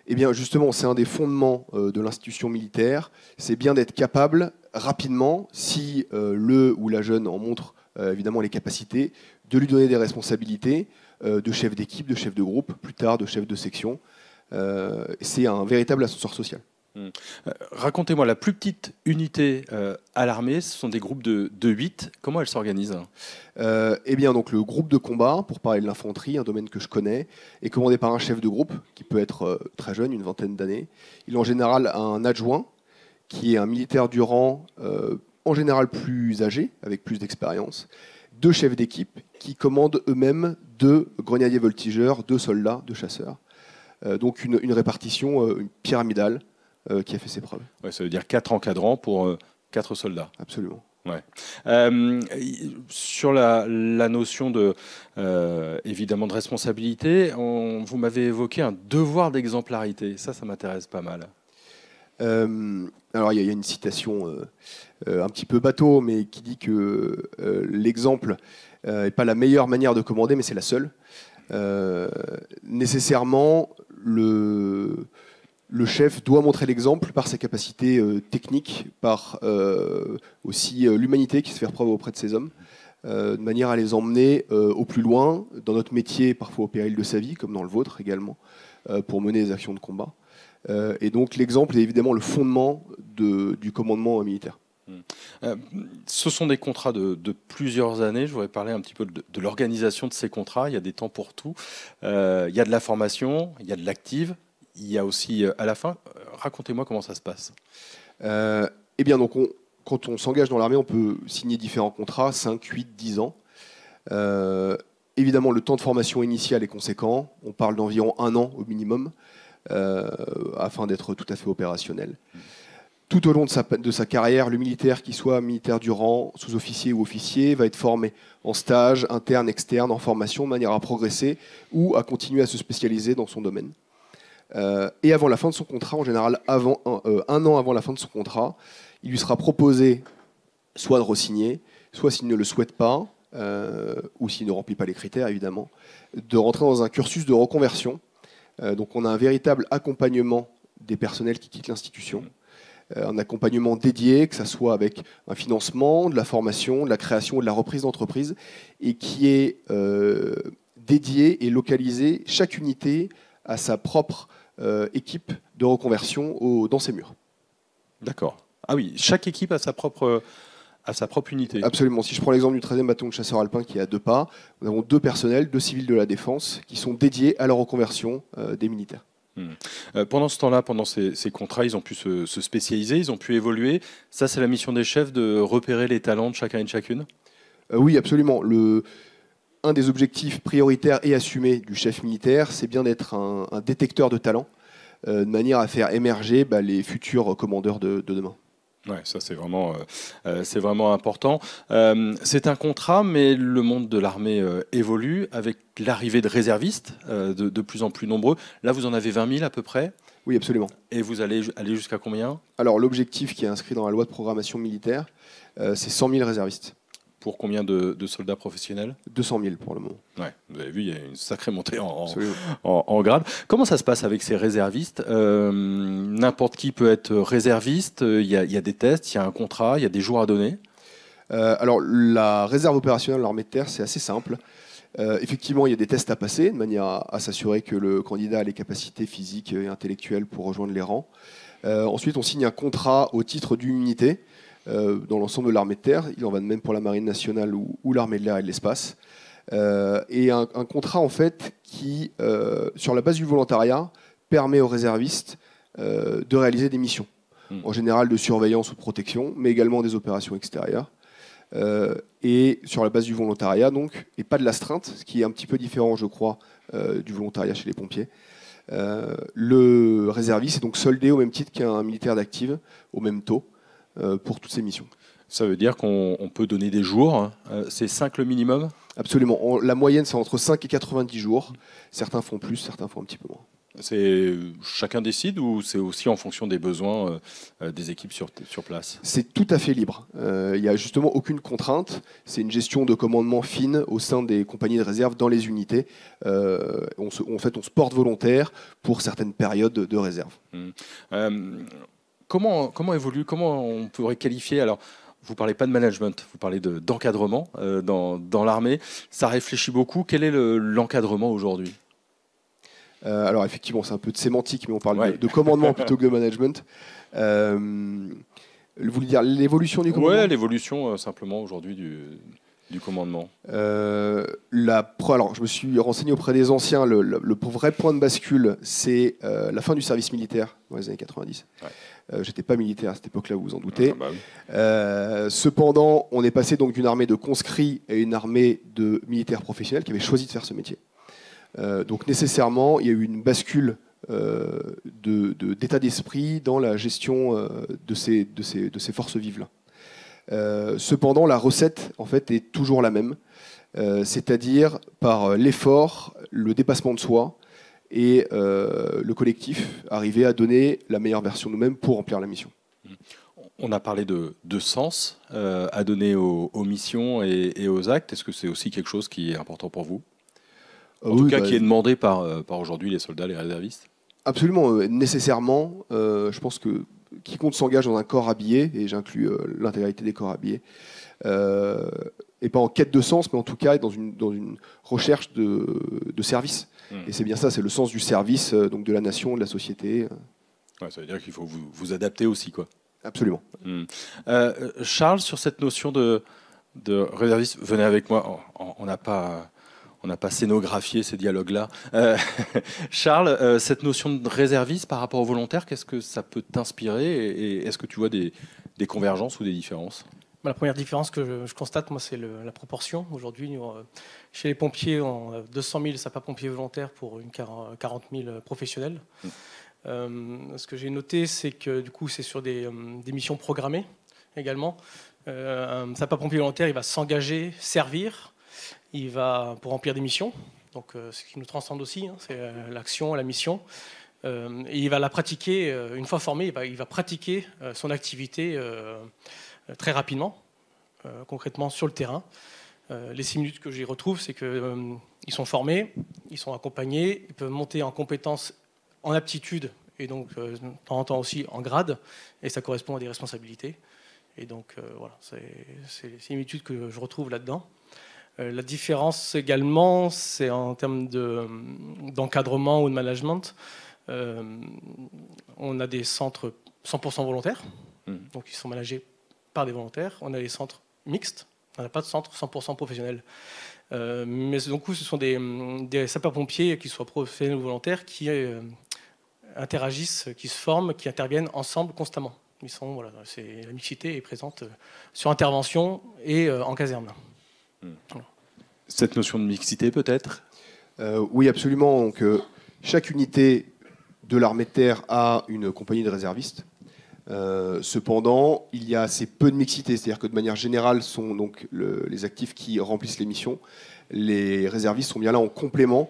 Eh bien, justement, c'est un des fondements de l'institution militaire. C'est bien d'être capable, rapidement, si le ou la jeune en montre évidemment les capacités, de lui donner des responsabilités de chef d'équipe, de chef de groupe, plus tard de chef de section. C'est un véritable ascenseur social. Racontez-moi, la plus petite unité à l'armée, ce sont des groupes de 8. Comment elles s'organisent ? Eh bien, donc, le groupe de combat, pour parler de l'infanterie, un domaine que je connais, est commandé par un chef de groupe, qui peut être très jeune, une vingtaine d'années. Il a en général un adjoint, qui est un militaire du rang, en général plus âgé, avec plus d'expérience. 2 chefs d'équipe, qui commandent eux-mêmes 2 grenadiers voltigeurs, 2 soldats, 2 chasseurs. Donc une répartition pyramidale, qui a fait ses preuves. Ouais, ça veut dire 4 encadrants pour 4 soldats. Absolument. Ouais. Sur la notion de, évidemment, de responsabilité, vous m'avez évoqué un devoir d'exemplarité. Ça m'intéresse pas mal. Alors il y a une citation un petit peu bateau, mais qui dit que l'exemple n'est pas la meilleure manière de commander, mais c'est la seule. Nécessairement, le chef doit montrer l'exemple par ses capacités techniques, par aussi l'humanité qui se fait preuve auprès de ses hommes, de manière à les emmener au plus loin, dans notre métier, parfois au péril de sa vie, comme dans le vôtre également, pour mener des actions de combat. Et donc l'exemple est évidemment le fondement du commandement militaire. Ce sont des contrats de plusieurs années. Je voudrais parler un petit peu de l'organisation de ces contrats. Il y a des temps pour tout. Il y a de la formation, il y a de l'active. Il y a aussi à la fin, racontez-moi comment ça se passe. Eh bien, donc quand on s'engage dans l'armée, on peut signer différents contrats, 5, 8, 10 ans. Évidemment, le temps de formation initial est conséquent. On parle d'environ 1 an au minimum, afin d'être tout à fait opérationnel. Tout au long de sa carrière, le militaire, qu'il soit militaire du rang, sous-officier ou officier, va être formé en stage, interne, externe, en formation, de manière à progresser ou à continuer à se spécialiser dans son domaine. Et avant la fin de son contrat, en général 1 an avant la fin de son contrat, il lui sera proposé soit de re-signer, soit s'il ne le souhaite pas, ou s'il ne remplit pas les critères évidemment, de rentrer dans un cursus de reconversion. Donc on a un véritable accompagnement des personnels qui quittent l'institution, un accompagnement dédié, que ce soit avec un financement, de la formation, de la création, de la reprise d'entreprise, et qui est dédié et localisé, chaque unité à sa propre équipe de reconversion dans ses murs. D'accord. Ah oui, chaque équipe a sa propre unité. Absolument. Si je prends l'exemple du 13e bataillon de chasseurs alpins qui est à 2 pas, nous avons 2 personnels, 2 civils de la défense, qui sont dédiés à la reconversion des militaires. Pendant ce temps-là, pendant ces contrats, ils ont pu se spécialiser, ils ont pu évoluer. Ça, c'est la mission des chefs de repérer les talents de chacun et de chacune ? Oui, absolument. Un des objectifs prioritaires et assumés du chef militaire, c'est bien d'être un détecteur de talents, de manière à faire émerger les futurs commandeurs de demain. Ouais, ça c'est vraiment important. C'est un contrat, mais le monde de l'armée évolue avec l'arrivée de réservistes de plus en plus nombreux. Là, vous en avez 20 000 à peu près. Oui, absolument. Et vous allez aller jusqu'à combien ? Alors, l'objectif qui est inscrit dans la loi de programmation militaire, c'est 100 000 réservistes. Pour combien de soldats professionnels ? 200 000 pour le moment. Ouais, vous avez vu, il y a une sacrée montée en grade. Comment ça se passe avec ces réservistes ? N'importe qui peut être réserviste, il y a des tests, il y a un contrat, il y a des jours à donner ? Alors, la réserve opérationnelle de l'armée de terre, c'est assez simple. Effectivement, il y a des tests à passer, de manière à s'assurer que le candidat a les capacités physiques et intellectuelles pour rejoindre les rangs. Ensuite, on signe un contrat au titre d'une unité, dans l'ensemble de l'armée de terre. Il en va de même pour la marine nationale ou l'armée de l'air et de l'espace. Et un contrat, en fait, qui, sur la base du volontariat, permet aux réservistes de réaliser des missions. En général de surveillance ou de protection, mais également des opérations extérieures. Et sur la base du volontariat, donc, et pas de l'astreinte, ce qui est un petit peu différent, je crois, du volontariat chez les pompiers. Le réserviste est donc soldé au même titre qu'un militaire d'active, au même taux, pour toutes ces missions. Ça veut dire qu'on peut donner des jours. C'est 5 le minimum? Absolument. La moyenne, c'est entre 5 et 90 jours. Certains font plus, certains font un petit peu moins. Chacun décide ou c'est aussi en fonction des besoins des équipes sur place? C'est tout à fait libre. Il n'y a justement aucune contrainte. C'est une gestion de commandement fine au sein des compagnies de réserve dans les unités. On se porte volontaire pour certaines périodes de réserve. Comment on pourrait qualifier alors? Vous ne parlez pas de management, vous parlez d'encadrement dans l'armée. Ça réfléchit beaucoup. Quel est l'encadrement aujourd'hui? Alors effectivement, c'est un peu de sémantique, mais on parle de commandement plutôt que de management. Vous voulez dire l'évolution du commandement? Oui, l'évolution simplement aujourd'hui du commandement. Alors, je me suis renseigné auprès des anciens. Le vrai point de bascule, c'est la fin du service militaire dans les années 90. Ouais. J'étais pas militaire à cette époque-là, vous vous en doutez. Ah, bah oui. Cependant, on est passé donc d'une armée de conscrits à une armée de militaires professionnels qui avaient choisi de faire ce métier. Donc nécessairement, il y a eu une bascule d'état d'esprit dans la gestion de ces forces vives-là. Cependant, la recette en fait est toujours la même, c'est-à-dire par l'effort, le dépassement de soi et le collectif, arriver à donner la meilleure version de nous-mêmes pour remplir la mission. On a parlé de sens à donner aux missions et aux actes. Est-ce que c'est aussi quelque chose qui est important pour vous? En tout cas, qui est demandé par aujourd'hui les soldats, les réservistes? Absolument, nécessairement. Je pense que quiconque s'engage dans un corps habillé, et j'inclus l'intégralité des corps habillés, et pas en quête de sens, mais en tout cas dans une recherche de service. Et c'est bien ça, c'est le sens du service, donc de la nation, de la société. Ouais, ça veut dire qu'il faut vous adapter aussi, quoi. Absolument. Charles, sur cette notion de réserviste, venez avec moi, on n'a pas scénographié ces dialogues-là. Charles, cette notion de réserviste par rapport aux volontaires, qu'est-ce que ça peut t'inspirer et est-ce que tu vois des convergences ou des différences? La première différence que je constate, moi, c'est la proportion. Aujourd'hui, chez les pompiers, on a 200 000 sapeurs-pompiers volontaires pour 40 000 professionnels. Ce que j'ai noté, c'est que du coup, c'est sur des missions programmées également. Un sapeur-pompier volontaire, il va s'engager, servir, il va pour remplir des missions. Donc, ce qui nous transcende aussi, c'est l'action, la mission. Et il va la pratiquer, une fois formé, il va pratiquer son activité très rapidement, concrètement sur le terrain. Les 6 minutes que j'y retrouve, c'est qu'ils sont formés, ils sont accompagnés, ils peuvent monter en compétences, en aptitude, et donc de temps en temps aussi en grade, et ça correspond à des responsabilités. Et donc voilà, c'est les similitudes que je retrouve là-dedans. La différence également, c'est en termes d'encadrement ou de management. On a des centres 100% volontaires, donc ils sont managés par des volontaires. On a des centres mixtes, on n'a pas de centre 100% professionnel. Mais donc, ce sont des sapeurs-pompiers, qu'ils soient professionnels ou volontaires, qui interagissent, qui se forment, qui interviennent ensemble constamment. La mixité est présente sur intervention et en caserne. Voilà. Cette notion de mixité, peut-être? Oui, absolument. Donc, chaque unité de l'armée de terre a une compagnie de réservistes. Cependant, il y a assez peu de mixité, c'est-à-dire que de manière générale, ce sont donc les actifs qui remplissent les missions. Les réservistes sont bien là en complément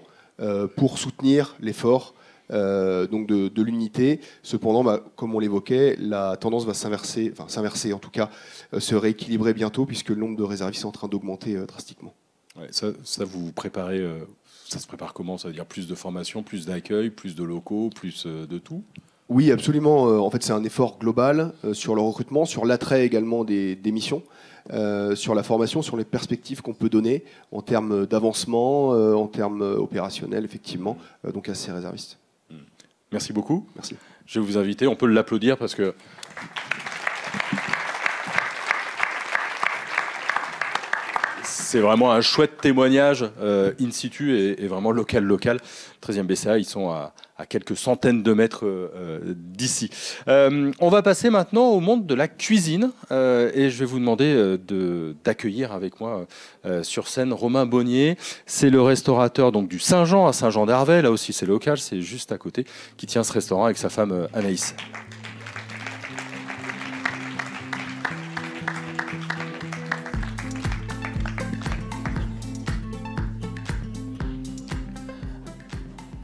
pour soutenir l'effort donc de l'unité. Cependant, comme on l'évoquait, la tendance va s'inverser, en tout cas, se rééquilibrer bientôt, puisque le nombre de réservistes est en train d'augmenter drastiquement. Ouais, ça vous préparez, ça se prépare comment? Ça veut dire plus de formation, plus d'accueil, plus de locaux, plus de tout? Oui, absolument. En fait, c'est un effort global sur le recrutement, sur l'attrait également des missions, sur la formation, sur les perspectives qu'on peut donner en termes d'avancement, en termes opérationnels, effectivement, donc à ces réservistes. Merci beaucoup. Merci. Je vais vous inviter, on peut l'applaudir parce que... C'est vraiment un chouette témoignage in situ et vraiment local. 13e BCA, ils sont à à quelques centaines de mètres d'ici. On va passer maintenant au monde de la cuisine et je vais vous demander d'accueillir avec moi sur scène Romain Bonnier. C'est le restaurateur donc, du Saint-Jean à Saint-Jean-d'Hervé, là aussi c'est local, c'est juste à côté, qui tient ce restaurant avec sa femme Anaïs.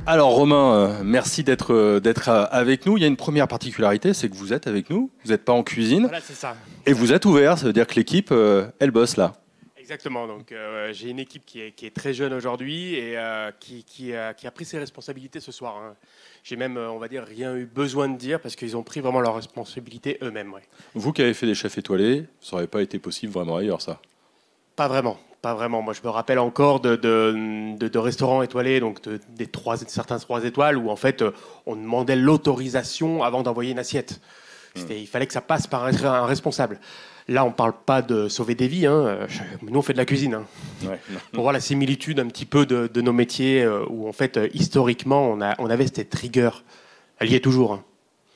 Alors Romain, merci d'être avec nous. Il y a une première particularité, c'est que vous êtes avec nous, vous n'êtes pas en cuisine. Voilà, c'est ça. Et vous êtes ouvert, ça veut dire que l'équipe, elle bosse là. Exactement. Donc j'ai une équipe qui est très jeune aujourd'hui et qui a pris ses responsabilités ce soir. Hein. J'ai même, on va dire, rien eu besoin de dire parce qu'ils ont pris vraiment leurs responsabilités eux-mêmes. Ouais. Vous qui avez fait des chefs étoilés, ça n'aurait pas été possible vraiment ailleurs, ça? Pas vraiment. Pas vraiment. Moi, je me rappelle encore de restaurants étoilés, donc certains 3 étoiles, où en fait, on demandait l'autorisation avant d'envoyer une assiette. Il fallait que ça passe par un responsable. Là, on ne parle pas de sauver des vies. Hein. Nous, on fait de la cuisine. Hein. Ouais. Pour voir la similitude un petit peu de nos métiers, où en fait, historiquement, on avait cette rigueur. Elle y est toujours. Hein.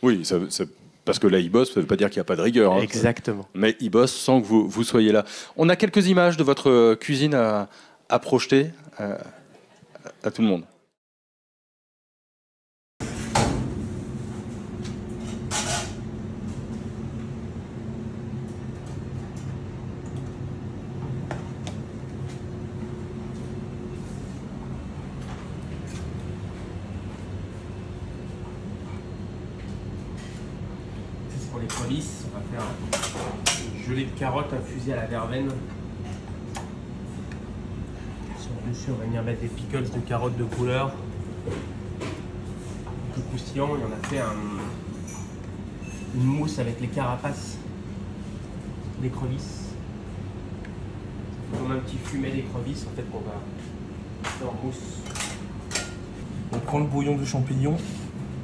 Oui, parce que là, il bosse, ça ne veut pas dire qu'il n'y a pas de rigueur. Hein. Exactement. Mais il bosse sans que vous soyez là. On a quelques images de votre cuisine à projeter à tout le monde. Pour les crevisses, on va faire une gelée de carottes infusée à la verveine. Sur-dessus, on va venir mettre des pickles de carottes de couleur. Un peu croustillant, et on a fait une mousse avec les carapaces des crevisses. On a un petit fumet des crevisses en fait qu'on va faire en mousse. On prend le bouillon de champignon,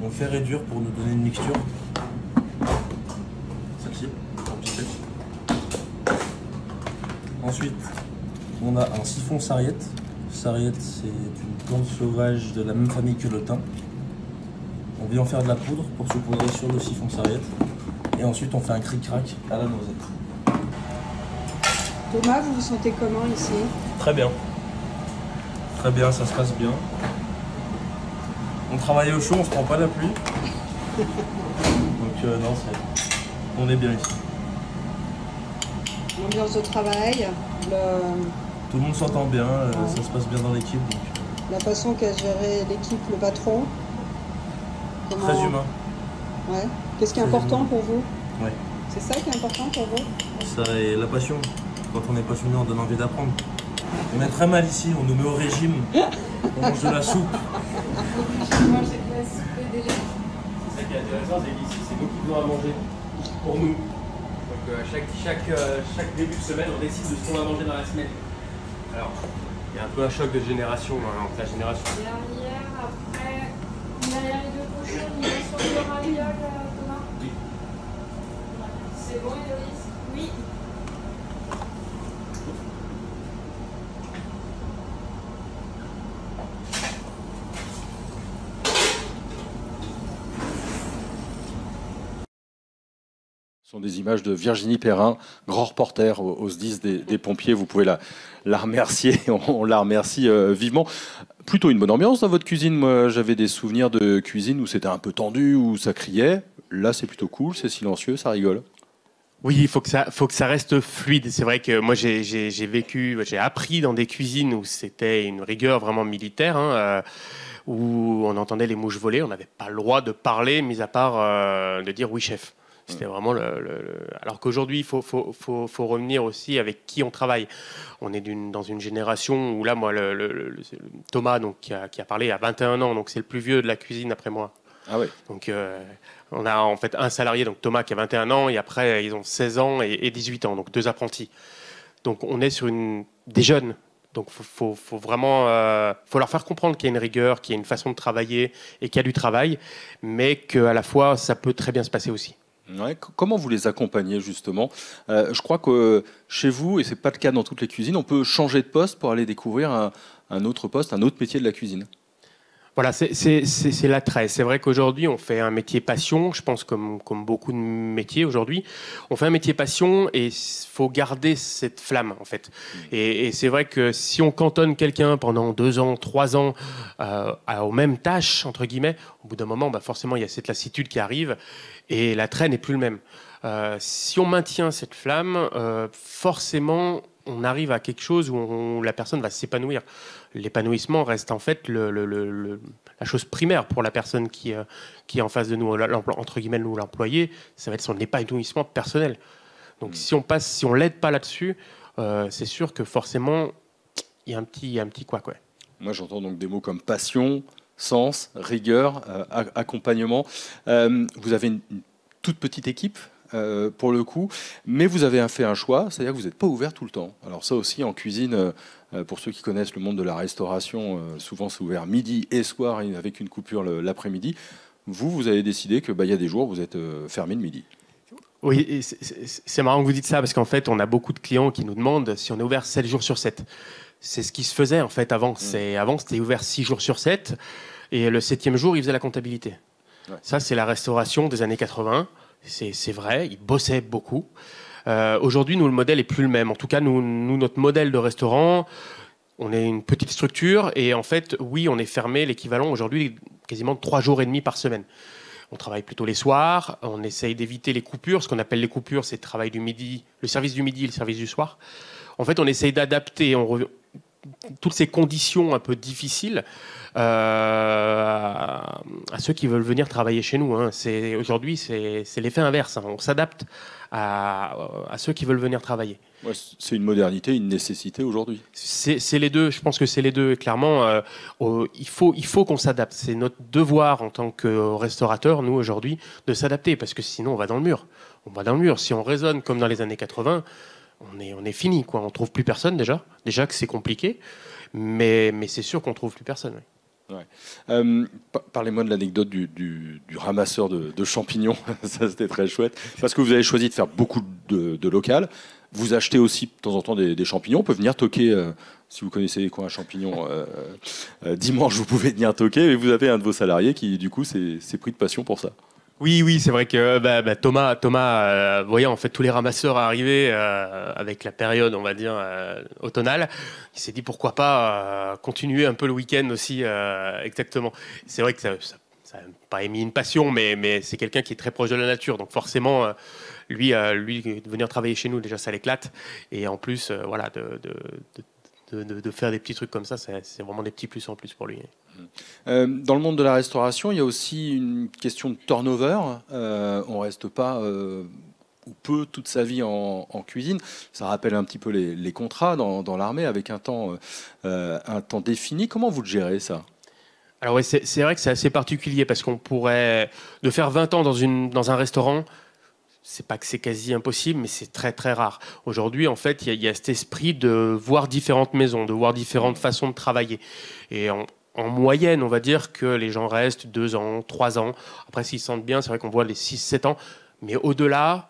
on fait réduire pour nous donner une mixture. Celle-ci, en piquette. Ensuite, on a un siphon sarriette. Sarriette, c'est une plante sauvage de la même famille que le thym. On vient en faire de la poudre pour se poudrer sur le siphon sarriette. Et ensuite, on fait un cric-crac à la noisette. Thomas, vous vous sentez comment ici? Très bien. Très bien, ça se passe bien. On travaille au chaud, on se prend pas la pluie. Donc non, on est bien ici. L'ambiance de travail, tout le monde s'entend bien, ça se passe bien dans l'équipe. La façon qu'a géré l'équipe, le patron. Très humain. Ouais. Qu'est-ce qui est important pour vous? Ouais. C'est ça qui est important pour vous? Ça et la passion. Quand on est passionné, on donne envie d'apprendre. On est très mal ici, on nous met au régime. On mange de la soupe. C'est ça qui est intéressant, c'est qu'ici, c'est nous qui venons à manger pour nous. Donc chaque début de semaine, on décide de ce qu'on va manger dans la semaine. Alors, il y a un peu un choc de génération, entre la génération. Dernière, après, derrière les 2 cochons, on est sur le raviol, Thomas? Oui. C'est bon, Héloïse? Oui. Ce sont des images de Virginie Perrin, grand reporter au SDIS des pompiers. Vous pouvez la remercier, on la remercie vivement. Plutôt une bonne ambiance dans votre cuisine. Moi, j'avais des souvenirs de cuisine où c'était un peu tendu, où ça criait. Là, c'est plutôt cool, c'est silencieux, ça rigole. Oui, il faut que ça reste fluide. C'est vrai que moi, j'ai appris dans des cuisines où c'était une rigueur vraiment militaire, où on entendait les mouches voler. On n'avait pas le droit de parler, mis à part de dire oui, chef. C'était vraiment Alors qu'aujourd'hui, il faut revenir aussi avec qui on travaille. On est dans une génération où là, moi, Thomas, donc, qui a parlé à 21 ans, donc c'est le plus vieux de la cuisine après moi. Ah oui. Donc on a en fait un salarié, donc Thomas, qui a 21 ans, et après ils ont 16 ans et 18 ans, donc 2 apprentis. Donc on est sur des jeunes. Donc faut vraiment faut leur faire comprendre qu'il y a une rigueur, qu'il y a une façon de travailler et qu'il y a du travail, mais qu'à la fois ça peut très bien se passer aussi. Ouais, comment vous les accompagnez justement? Je crois que chez vous, et c'est pas le cas dans toutes les cuisines, on peut changer de poste pour aller découvrir un autre poste, un autre métier de la cuisine. Voilà, c'est l'attrait. C'est vrai qu'aujourd'hui, on fait un métier passion, je pense comme beaucoup de métiers aujourd'hui. On fait un métier passion et il faut garder cette flamme, en fait. Et c'est vrai que si on cantonne quelqu'un pendant 2 ans, 3 ans aux mêmes tâches, entre guillemets, au bout d'un moment, forcément, il y a cette lassitude qui arrive et l'attrait n'est plus le même. Si on maintient cette flamme, forcément, on arrive à quelque chose où la personne va s'épanouir. L'épanouissement reste en fait la chose primaire pour la personne qui est en face de nous, entre guillemets, nous l'employé, ça va être son épanouissement personnel. Donc si on l'aide pas là-dessus, c'est sûr que forcément, il y a un petit couac. Ouais. Moi, j'entends donc des mots comme passion, sens, rigueur, accompagnement. Vous avez une toute petite équipe pour le coup, mais vous avez fait un choix, c'est-à-dire que vous n'êtes pas ouvert tout le temps. Alors ça aussi, en cuisine, pour ceux qui connaissent le monde de la restauration, souvent c'est ouvert midi et soir avec une coupure l'après-midi. Vous avez décidé que y a des jours où vous êtes fermé le midi. Oui, c'est marrant que vous dites ça, parce qu'en fait, on a beaucoup de clients qui nous demandent si on est ouvert 7 jours sur 7. C'est ce qui se faisait en fait avant. Avant, c'était ouvert 6 jours sur 7, et le 7e jour, ils faisaient la comptabilité. Ouais. Ça, c'est la restauration des années 80. C'est vrai, ils bossaient beaucoup. Aujourd'hui, nous, le modèle est plus le même. En tout cas, nous, notre modèle de restaurant, on est une petite structure et en fait, oui, on est fermé l'équivalent aujourd'hui quasiment 3 jours et demi par semaine. On travaille plutôt les soirs, on essaye d'éviter les coupures. Ce qu'on appelle les coupures, c'est le travail du midi, le service du midi et le service du soir. En fait, on essaye d'adapter toutes ces conditions un peu difficiles à ceux qui veulent venir travailler chez nous. Hein. Aujourd'hui, c'est l'effet inverse. Hein. On s'adapte à ceux qui veulent venir travailler. Ouais, c'est une modernité, une nécessité aujourd'hui. C'est les deux. Je pense que c'est les deux. Clairement, il faut qu'on s'adapte. C'est notre devoir en tant que restaurateur, nous, aujourd'hui, de s'adapter. Parce que sinon, on va dans le mur. On va dans le mur. Si on raisonne comme dans les années 80, on est fini, quoi. On trouve plus personne déjà. Déjà que c'est compliqué, mais c'est sûr qu'on trouve plus personne. Oui. Ouais. Parlez-moi de l'anecdote du ramasseur de champignons. Ça, c'était très chouette. Parce que vous avez choisi de faire beaucoup de local. Vous achetez aussi de temps en temps des champignons. On peut venir toquer, si vous connaissez les coins à champignons, dimanche, vous pouvez venir toquer. Et vous avez un de vos salariés qui, du coup, s'est pris de passion pour ça. Oui, c'est vrai que Thomas, voyant en fait tous les ramasseurs arriver avec la période, on va dire, automnale, il s'est dit pourquoi pas continuer un peu le week-end aussi, exactement. C'est vrai que ça n'a pas émis une passion, mais c'est quelqu'un qui est très proche de la nature, donc forcément, lui, venir travailler chez nous, déjà ça l'éclate, et en plus, voilà, de faire des petits trucs comme ça, c'est vraiment des petits plus en plus pour lui. Dans le monde de la restauration, il y a aussi une question de turnover. On ne reste pas ou peu toute sa vie en cuisine. Ça rappelle un petit peu les contrats dans l'armée avec un temps défini. Comment vous le gérez, ça ? Alors oui, c'est vrai que c'est assez particulier parce qu'on pourrait... De faire 20 ans dans un restaurant, c'est pas que c'est quasi impossible, mais c'est très très rare. Aujourd'hui, en fait, il y a cet esprit de voir différentes maisons, de voir différentes façons de travailler. Et en moyenne, on va dire que les gens restent 2 ans, 3 ans. Après, s'ils se sentent bien, c'est vrai qu'on voit les 6-7 ans. Mais au-delà,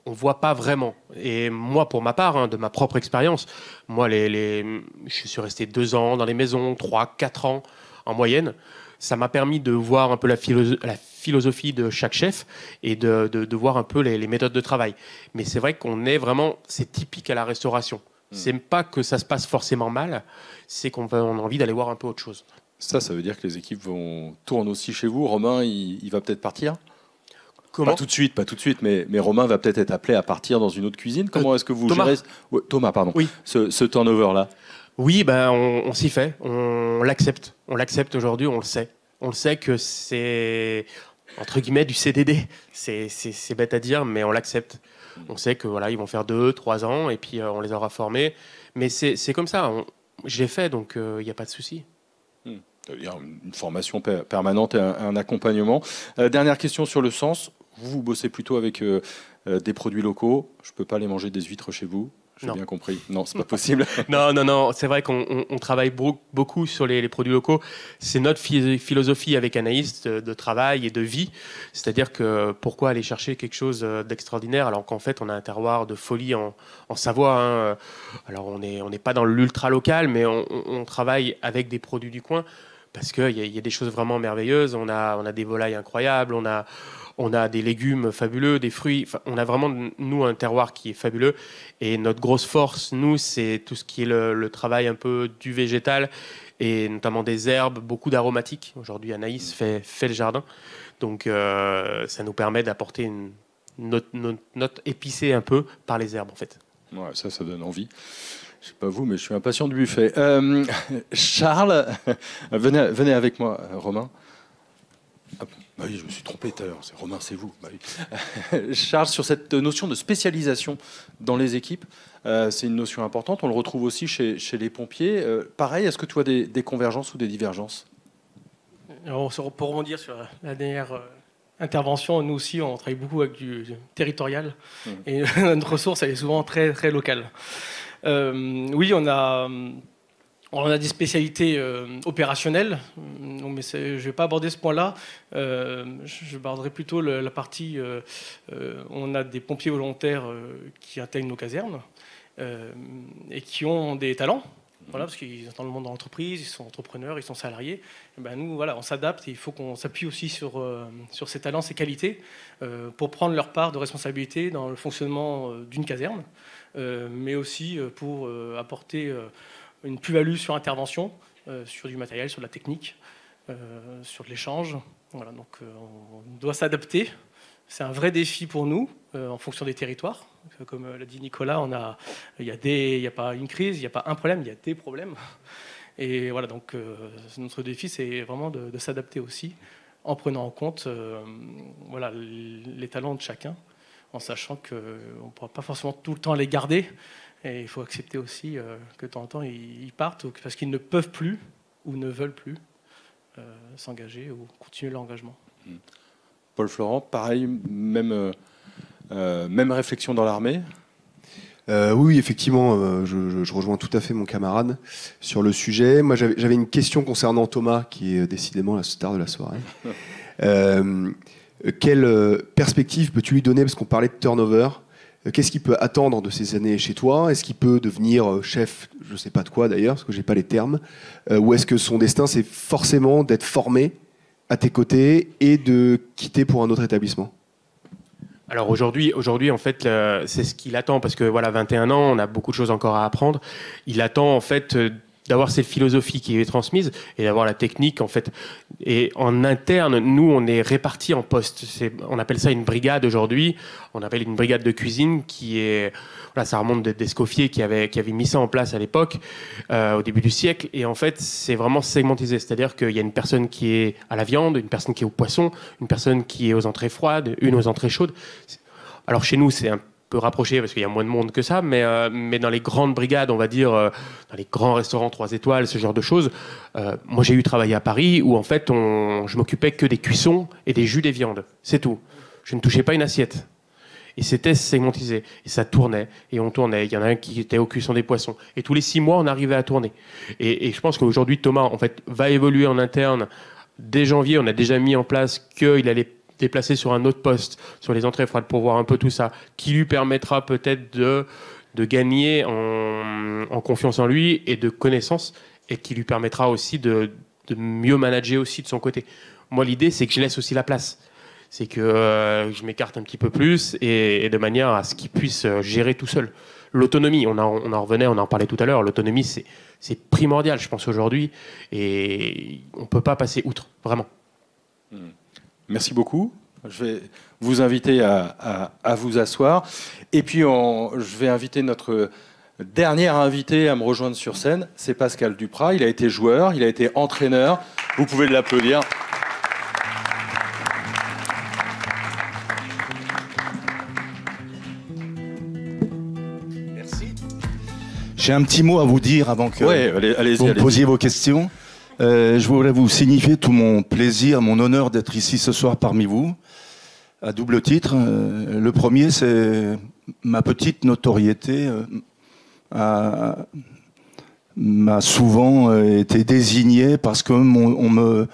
on ne voit pas vraiment. Et moi, pour ma part, de ma propre expérience, moi, je suis resté 2 ans dans les maisons, 3-4 ans en moyenne. Ça m'a permis de voir un peu la philosophie de chaque chef et de voir un peu les méthodes de travail. Mais c'est vrai qu'on est vraiment... C'est typique à la restauration. C'est pas que ça se passe forcément mal, c'est qu'on a envie d'aller voir un peu autre chose. Ça veut dire que les équipes tournent aussi chez vous. Romain, il va peut-être partir ? Comment ? Pas tout de suite, mais Romain va peut-être être appelé à partir dans une autre cuisine. Comment est-ce que vous gérez Thomas, pardon. Oui. Ce turnover-là ? Oui, on s'y fait. On l'accepte. On l'accepte aujourd'hui, on le sait. On le sait que c'est, entre guillemets, du CDD. C'est bête à dire, mais on l'accepte. On sait que voilà, ils vont faire 2-3 ans et puis on les aura formés. Mais c'est comme ça. Je l'ai fait, donc il n'y a pas de souci. Il y a une formation permanente et un accompagnement. Dernière question sur le sens. Vous bossez plutôt avec des produits locaux. Je ne peux pas aller manger des huîtres chez vous. J'ai bien compris. Non, c'est pas possible. Non. C'est vrai qu'on travaille beaucoup sur les produits locaux. C'est notre philosophie avec Anaïs de travail et de vie. C'est-à-dire que pourquoi aller chercher quelque chose d'extraordinaire alors qu'en fait on a un terroir de folie en Savoie. Hein. Alors on n'est pas dans l'ultra local, mais on travaille avec des produits du coin parce qu'il y a des choses vraiment merveilleuses. On a des volailles incroyables, on a des légumes fabuleux, des fruits. Enfin, on a vraiment, nous, un terroir qui est fabuleux. Et notre grosse force, nous, c'est tout ce qui est le travail un peu du végétal, et notamment des herbes, beaucoup d'aromatiques. Aujourd'hui, Anaïs fait le jardin. Donc, ça nous permet d'apporter une note épicée un peu par les herbes, en fait. Ouais, ça donne envie. Je ne sais pas vous, mais je suis impatient du buffet. Charles, venez avec moi, Romain. Hop. Bah oui, je me suis trompé tout à l'heure. C'est Romain, c'est vous. Bah oui. Charles, sur cette notion de spécialisation dans les équipes, c'est une notion importante. On le retrouve aussi chez les pompiers. Pareil, est-ce que tu vois des convergences ou des divergences? Alors, pour rebondir sur la dernière intervention, nous aussi, on travaille beaucoup avec du territorial. Et notre ressource, elle est souvent très, très locale. Oui, on a des spécialités opérationnelles, mais je ne vais pas aborder ce point-là. Je aborderai plutôt la partie on a des pompiers volontaires qui intègrent nos casernes et qui ont des talents. Voilà, parce qu'ils sont dans le monde de l'entreprise, ils sont entrepreneurs, ils sont salariés. Et ben nous, voilà, on s'adapte et il faut qu'on s'appuie aussi sur ces talents, ces qualités, pour prendre leur part de responsabilité dans le fonctionnement d'une caserne, mais aussi pour apporter une plus-value sur intervention, sur du matériel, sur de la technique, sur de l'échange. Voilà, donc on doit s'adapter. C'est un vrai défi pour nous, en fonction des territoires. Comme l'a dit Nicolas, il n'y a pas une crise, il n'y a pas un problème, il y a des problèmes. Et voilà, donc notre défi, c'est vraiment de s'adapter aussi, en prenant en compte voilà, les talents de chacun, en sachant qu'on ne pourra pas forcément tout le temps les garder. Et il faut accepter aussi que de temps en temps, ils partent parce qu'ils ne peuvent plus ou ne veulent plus s'engager ou continuer leur engagement. Paul Florent, pareil, même réflexion dans l'armée? Oui, effectivement, je rejoins tout à fait mon camarade sur le sujet. Moi, j'avais une question concernant Thomas, qui est décidément la star de la soirée. Quelle perspective peux-tu lui donner? Parce qu'on parlait de turnover. Qu'est-ce qu'il peut attendre de ces années chez toi? Est-ce qu'il peut devenir chef, je ne sais pas de quoi d'ailleurs, parce que je n'ai pas les termes, ou est-ce que son destin, c'est forcément d'être formé à tes côtés et de quitter pour un autre établissement? Alors aujourd'hui, en fait, c'est ce qu'il attend, parce que voilà, 21 ans, on a beaucoup de choses encore à apprendre. Il attend en fait d'avoir cette philosophie qui est transmise et d'avoir la technique en fait. Et en interne, nous, on est répartis en postes. On appelle ça une brigade aujourd'hui. On appelle une brigade de cuisine qui est, voilà, ça remonte d'Escoffier qui avait mis ça en place à l'époque, au début du siècle. Et en fait, c'est vraiment segmentisé. C'est-à-dire qu'il y a une personne qui est à la viande, une personne qui est au poisson, une personne qui est aux entrées froides, une aux entrées chaudes. Alors chez nous, c'est un peu rapproché parce qu'il y a moins de monde que ça, mais dans les grandes brigades, on va dire, dans les grands restaurants 3 étoiles, ce genre de choses, moi j'ai eu travaillé à Paris où en fait je m'occupais que des cuissons et des jus des viandes, c'est tout. Je ne touchais pas une assiette. Et c'était segmentisé. Et ça tournait, et on tournait. Il y en a un qui était aux cuissons des poissons. Et tous les 6 mois, on arrivait à tourner. Et je pense qu'aujourd'hui, Thomas, en fait, va évoluer en interne. Dès janvier, on a déjà mis en place qu'il allait déplacer sur un autre poste, sur les entrées froides, pour voir un peu tout ça, qui lui permettra peut-être de gagner en confiance en lui et de connaissances, et qui lui permettra aussi de mieux manager aussi de son côté. Moi, l'idée, c'est que je laisse aussi la place. C'est que je m'écarte un petit peu plus et de manière à ce qu'il puisse gérer tout seul. L'autonomie, on en revenait, on en parlait tout à l'heure, l'autonomie, c'est primordial, je pense, aujourd'hui, et on ne peut pas passer outre, vraiment. Merci beaucoup. Je vais vous inviter à vous asseoir. Et puis, je vais inviter notre dernier invité à me rejoindre sur scène. C'est Pascal Duprat. Il a été joueur, il a été entraîneur. Vous pouvez l'applaudir. J'ai un petit mot à vous dire avant que allez-y, vous me posiez vos questions. Je voudrais vous signifier tout mon plaisir, mon honneur d'être ici ce soir parmi vous, à double titre. Le premier, c'est ma petite notoriété m'a souvent été désignée parce qu'on me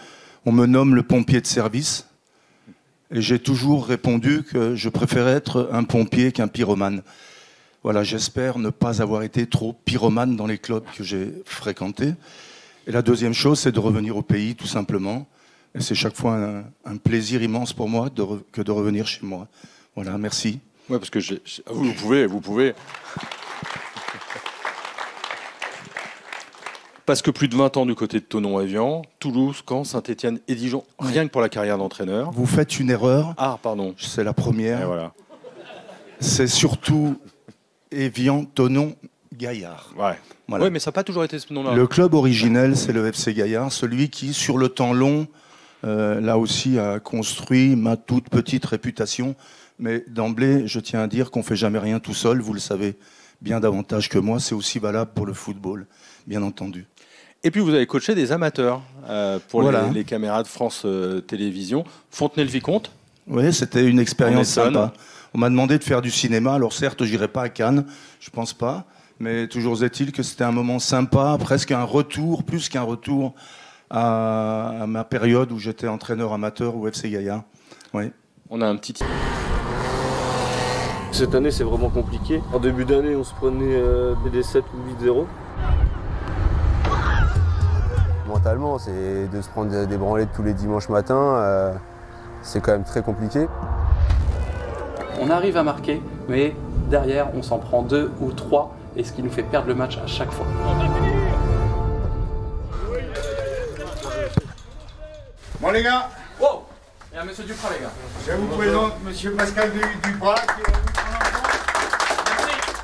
nomme le pompier de service. Et j'ai toujours répondu que je préférais être un pompier qu'un pyromane. Voilà, j'espère ne pas avoir été trop pyromane dans les clubs que j'ai fréquentés. Et la deuxième chose, c'est de revenir au pays, tout simplement. Et c'est chaque fois un plaisir immense pour moi que de revenir chez moi. Voilà, merci. Ouais, parce que vous pouvez. Parce que plus de 20 ans du côté de Thonon-Évian, Toulouse, Caen, Saint-Étienne et Dijon, rien que pour la carrière d'entraîneur. Vous faites une erreur. Ah, pardon. C'est la première. Et voilà. C'est surtout Évian, Thonon, Gaillard. Ouais. Voilà. Ouais, mais ça n'a pas toujours été ce nom-là. Le club originel, c'est le FC Gaillard, celui qui, sur le temps long, là aussi, a construit ma toute petite réputation. Mais d'emblée, je tiens à dire qu'on ne fait jamais rien tout seul, vous le savez bien davantage que moi. C'est aussi valable pour le football, bien entendu. Et puis vous avez coaché des amateurs pour voilà. les caméras de France Télévisions. Fontenay-le-Vicomte. Oui, c'était une expérience sympa. On m'a demandé de faire du cinéma. Alors certes, je n'irai pas à Cannes, je ne pense pas. Mais toujours est-il que c'était un moment sympa, presque un retour, plus qu'un retour à ma période où j'étais entraîneur amateur au FC Gaillard. Oui. On a un petit... Cette année, c'est vraiment compliqué. En début d'année, on se prenait BD7 ou 8-0. Mentalement, c'est de se prendre des branlettes tous les dimanches matins. C'est quand même très compliqué. On arrive à marquer, mais derrière, on s'en prend 2 ou 3, et ce qui nous fait perdre le match à chaque fois. Bon les gars. Oh, il y a monsieur Duprat les gars. Je vous présente monsieur Pascal Duprat.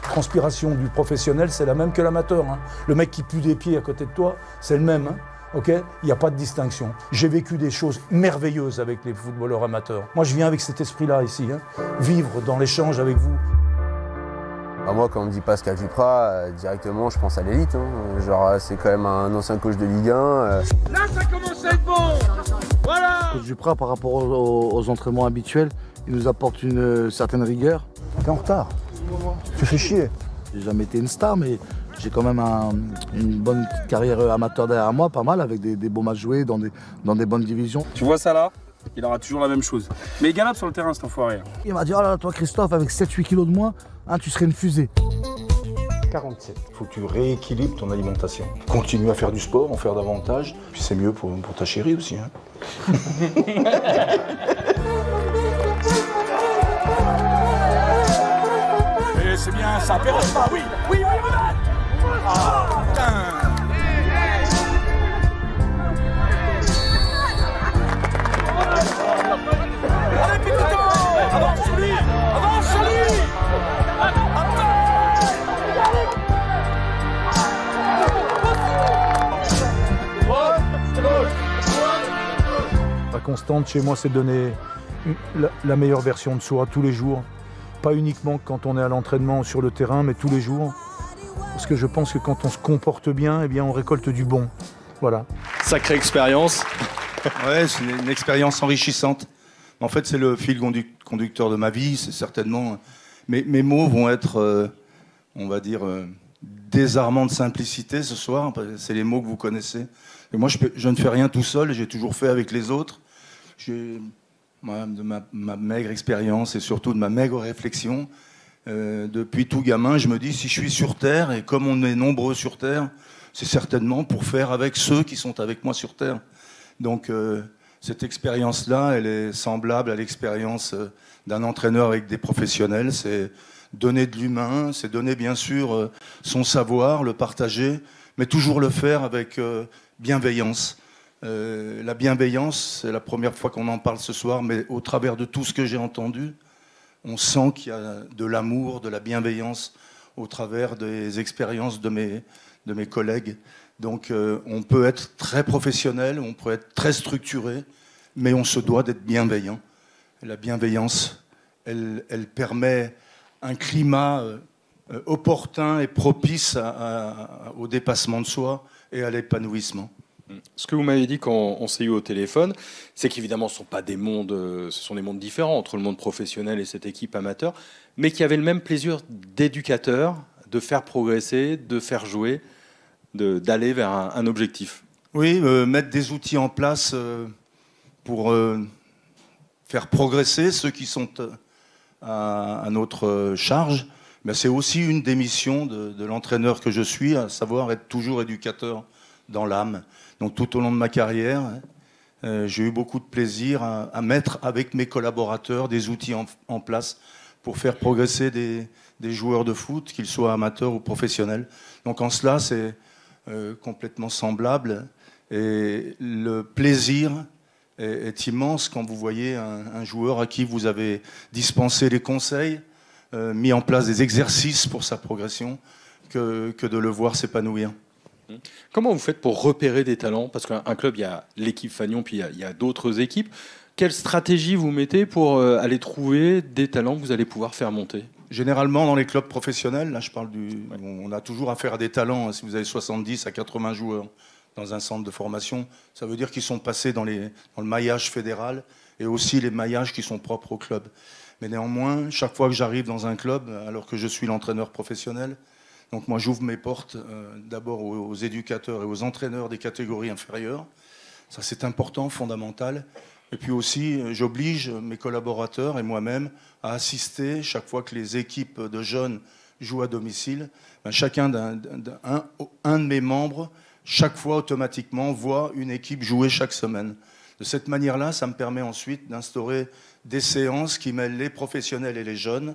La transpiration du professionnel, c'est la même que l'amateur. Hein. Le mec qui pue des pieds à côté de toi, c'est le même. Hein. Okay, il n'y a pas de distinction. J'ai vécu des choses merveilleuses avec les footballeurs amateurs. Moi, je viens avec cet esprit-là ici, hein. Vivre dans l'échange avec vous. Bah moi, quand on me dit Pascal Duprat, directement, je pense à l'élite. Hein. Genre, c'est quand même un ancien coach de Ligue 1. Là, ça commence à être bon. Voilà. Coach Duprat, par rapport aux entraînements habituels, il nous apporte une certaine rigueur. T'es en retard. Tu fais chier. J'ai jamais été une star, mais j'ai quand même une bonne carrière amateur derrière moi, pas mal, avec des beaux matchs joués dans des bonnes divisions. Tu vois ça là? Il aura toujours la même chose. Mais il galope sur le terrain, cet enfoiré. Il m'a dit, oh là là, toi Christophe, avec 7-8 kilos de moins, hein, tu serais une fusée. 47. Il faut que tu rééquilibres ton alimentation. Continue à faire du sport, en faire davantage. Puis c'est mieux pour ta chérie aussi. Hein. Et c'est bien ça, péresse pas, oui, oui, oui, oui. Ah, putain. Allez, Pépiton. Avance sur lui. Avance sur lui. La constante chez moi, c'est de donner la meilleure version de soi tous les jours. Pas uniquement quand on est à l'entraînement sur le terrain, mais tous les jours. Parce que je pense que quand on se comporte bien, eh bien on récolte du bon. Voilà. Sacrée expérience. Ouais, c'est une expérience enrichissante. En fait, c'est le fil conducteur de ma vie, c'est certainement... Mes mots vont être, on va dire, désarmants de simplicité ce soir. C'est les mots que vous connaissez. Et moi, je ne fais rien tout seul, j'ai toujours fait avec les autres. De ma maigre expérience et surtout de ma maigre réflexion, depuis tout gamin, je me dis, si je suis sur Terre, et comme on est nombreux sur Terre, c'est certainement pour faire avec ceux qui sont avec moi sur Terre. Donc, cette expérience-là, elle est semblable à l'expérience d'un entraîneur avec des professionnels. C'est donner de l'humain, c'est donner bien sûr son savoir, le partager, mais toujours le faire avec bienveillance. La bienveillance, c'est la première fois qu'on en parle ce soir, mais au travers de tout ce que j'ai entendu, on sent qu'il y a de l'amour, de la bienveillance au travers des expériences de mes collègues. Donc on peut être très professionnel, on peut être très structuré, mais on se doit d'être bienveillant. La bienveillance, elle permet un climat opportun et propice au dépassement de soi et à l'épanouissement. Ce que vous m'avez dit quand on s'est eu au téléphone, c'est qu'évidemment, ce sont des mondes différents entre le monde professionnel et cette équipe amateur, mais qu'il y avait le même plaisir d'éducateur, de faire progresser, de faire jouer, d'aller vers un objectif. Oui, mettre des outils en place pour faire progresser ceux qui sont à notre charge. Mais c'est aussi une des missions de l'entraîneur que je suis, à savoir être toujours éducateur dans l'âme. Donc tout au long de ma carrière, j'ai eu beaucoup de plaisir à mettre avec mes collaborateurs des outils en place pour faire progresser des joueurs de foot, qu'ils soient amateurs ou professionnels. Donc en cela, c'est complètement semblable. Et le plaisir est immense quand vous voyez un joueur à qui vous avez dispensé les conseils, mis en place des exercices pour sa progression, que de le voir s'épanouir. Comment vous faites pour repérer des talents? Parce qu'un club, il y a l'équipe Fagnon, puis il y a d'autres équipes. Quelle stratégie vous mettez pour aller trouver des talents que vous allez pouvoir faire monter? Généralement, dans les clubs professionnels, là je parle on a toujours affaire à des talents. Si vous avez 70 à 80 joueurs dans un centre de formation, ça veut dire qu'ils sont passés dans le maillage fédéral et aussi les maillages qui sont propres au club. Mais néanmoins, chaque fois que j'arrive dans un club, alors que je suis l'entraîneur professionnel, donc moi j'ouvre mes portes d'abord aux éducateurs et aux entraîneurs des catégories inférieures. Ça c'est important, fondamental. Et puis aussi, j'oblige mes collaborateurs et moi-même à assister chaque fois que les équipes de jeunes jouent à domicile. Chacun un de mes membres, chaque fois automatiquement, voit une équipe jouer chaque semaine. De cette manière-là, ça me permet ensuite d'instaurer des séances qui mêlent les professionnels et les jeunes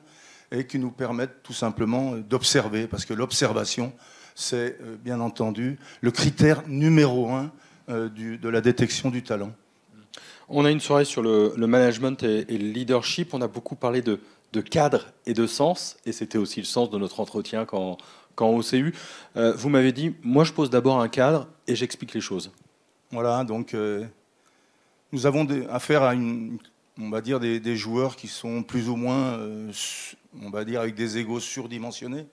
et qui nous permettent tout simplement d'observer, parce que l'observation, c'est bien entendu le critère numéro 1 de la détection du talent. On a une soirée sur le management et le leadership. On a beaucoup parlé de cadre et de sens, et c'était aussi le sens de notre entretien quand OCU. Vous m'avez dit, moi je pose d'abord un cadre et j'explique les choses. Voilà, donc nous avons affaire à on va dire des joueurs qui sont plus ou moins, on va dire, avec des égos surdimensionnés.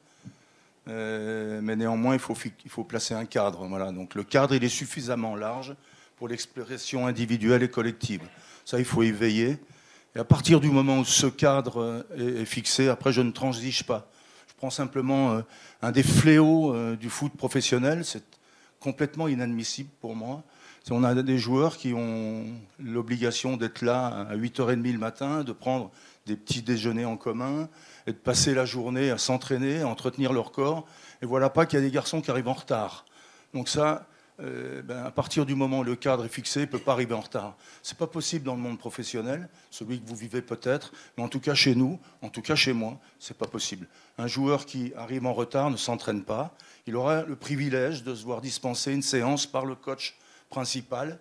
Mais néanmoins, il faut placer un cadre. Voilà. Donc le cadre, il est suffisamment large pour l'expression individuelle et collective. Ça, il faut y veiller. Et à partir du moment où ce cadre est fixé, après, je ne transige pas. Je prends simplement un des fléaux du foot professionnel. C'est complètement inadmissible pour moi. On a des joueurs qui ont l'obligation d'être là à 8h30 le matin, de prendre des petits déjeuners en commun et de passer la journée à s'entraîner, à entretenir leur corps. Et voilà pas qu'il y a des garçons qui arrivent en retard. Donc ça, à partir du moment où le cadre est fixé, il ne peut pas arriver en retard. Ce n'est pas possible dans le monde professionnel, celui que vous vivez peut-être, mais en tout cas chez nous, en tout cas chez moi, ce n'est pas possible. Un joueur qui arrive en retard ne s'entraîne pas. Il aura le privilège de se voir dispenser une séance par le coach principal,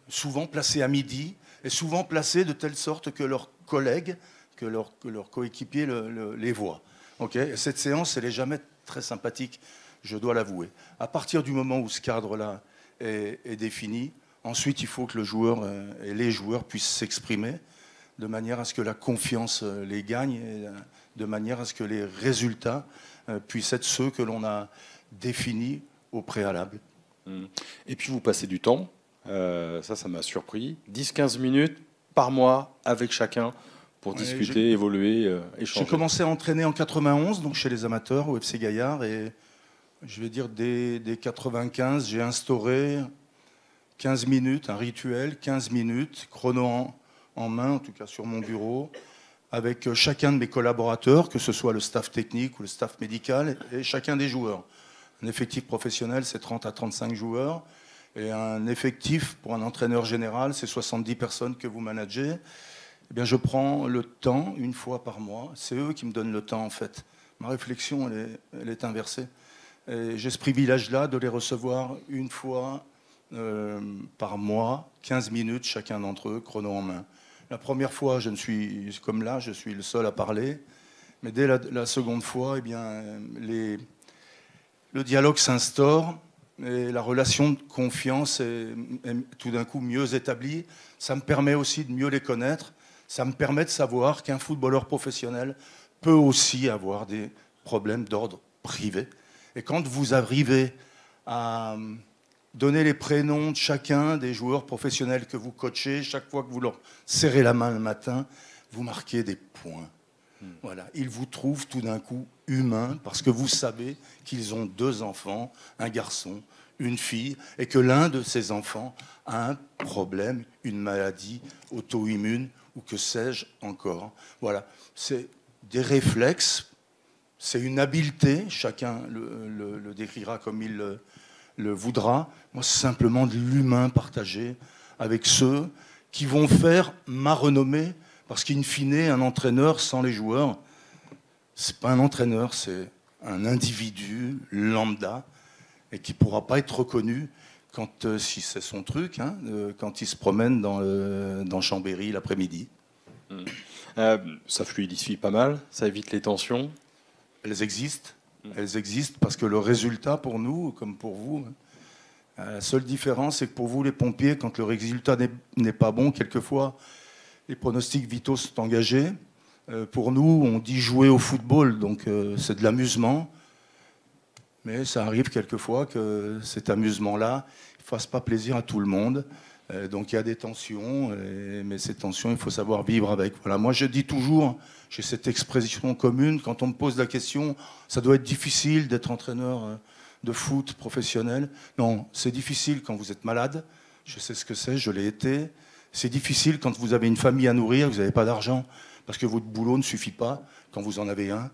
souvent placé à midi, et souvent placé de telle sorte que leurs collègues, que leurs coéquipiers les voient. Okay, et cette séance, elle n'est jamais très sympathique, je dois l'avouer. À partir du moment où ce cadre-là est défini, ensuite il faut que le joueur et les joueurs puissent s'exprimer de manière à ce que la confiance les gagne, et de manière à ce que les résultats puissent être ceux que l'on a définis au préalable. Et puis vous passez du temps, ça m'a surpris, 10-15 minutes par mois avec chacun pour discuter, évoluer, échanger. J'ai commencé à entraîner en 91, donc chez les amateurs, au FC Gaillard, et je vais dire dès 95, j'ai instauré 15 minutes, un rituel, 15 minutes, chrono en main, en tout cas sur mon bureau, avec chacun de mes collaborateurs, que ce soit le staff technique ou le staff médical, et chacun des joueurs. Un effectif professionnel, c'est 30 à 35 joueurs. Et un effectif pour un entraîneur général, c'est 70 personnes que vous managez. Eh bien, je prends le temps, une fois par mois. C'est eux qui me donnent le temps, en fait. Ma réflexion, elle est inversée. Et j'ai ce privilège-là de les recevoir une fois par mois, 15 minutes chacun d'entre eux, chrono en main. La première fois, je ne suis comme là, je suis le seul à parler. Mais dès la seconde fois, eh bien, le dialogue s'instaure et la relation de confiance est tout d'un coup mieux établie. Ça me permet aussi de mieux les connaître. Ça me permet de savoir qu'un footballeur professionnel peut aussi avoir des problèmes d'ordre privé. Et quand vous arrivez à donner les prénoms de chacun des joueurs professionnels que vous coachez, chaque fois que vous leur serrez la main le matin, vous marquez des points. Voilà. Ils vous trouvent tout d'un coup humains parce que vous savez qu'ils ont 2 enfants, un garçon, une fille, et que l'un de ces enfants a un problème, une maladie auto-immune ou que sais-je encore. Voilà. C'est des réflexes, c'est une habileté, chacun le décrira comme il le voudra. Moi, c'est simplement de l'humain partagé avec ceux qui vont faire ma renommée, parce qu'in fine, un entraîneur sans les joueurs, c'est pas un entraîneur, c'est un individu lambda et qui pourra pas être reconnu quand, si c'est son truc, hein, quand il se promène dans Chambéry l'après-midi. Ça fluidifie pas mal, ça évite les tensions. Elles existent parce que le résultat pour nous, comme pour vous, la seule différence, c'est que pour vous, les pompiers, quand le résultat n'est pas bon, quelquefois, les pronostics vitaux sont engagés. Pour nous, on dit jouer au football, donc c'est de l'amusement. Mais ça arrive quelquefois que cet amusement-là ne fasse pas plaisir à tout le monde. Donc il y a des tensions, mais ces tensions, il faut savoir vivre avec. Voilà. Moi, je dis toujours, j'ai cette expression commune, quand on me pose la question, ça doit être difficile d'être entraîneur de foot professionnel. Non, c'est difficile quand vous êtes malade. Je sais ce que c'est, je l'ai été. C'est difficile quand vous avez une famille à nourrir, vous n'avez pas d'argent, parce que votre boulot ne suffit pas, quand vous en avez un,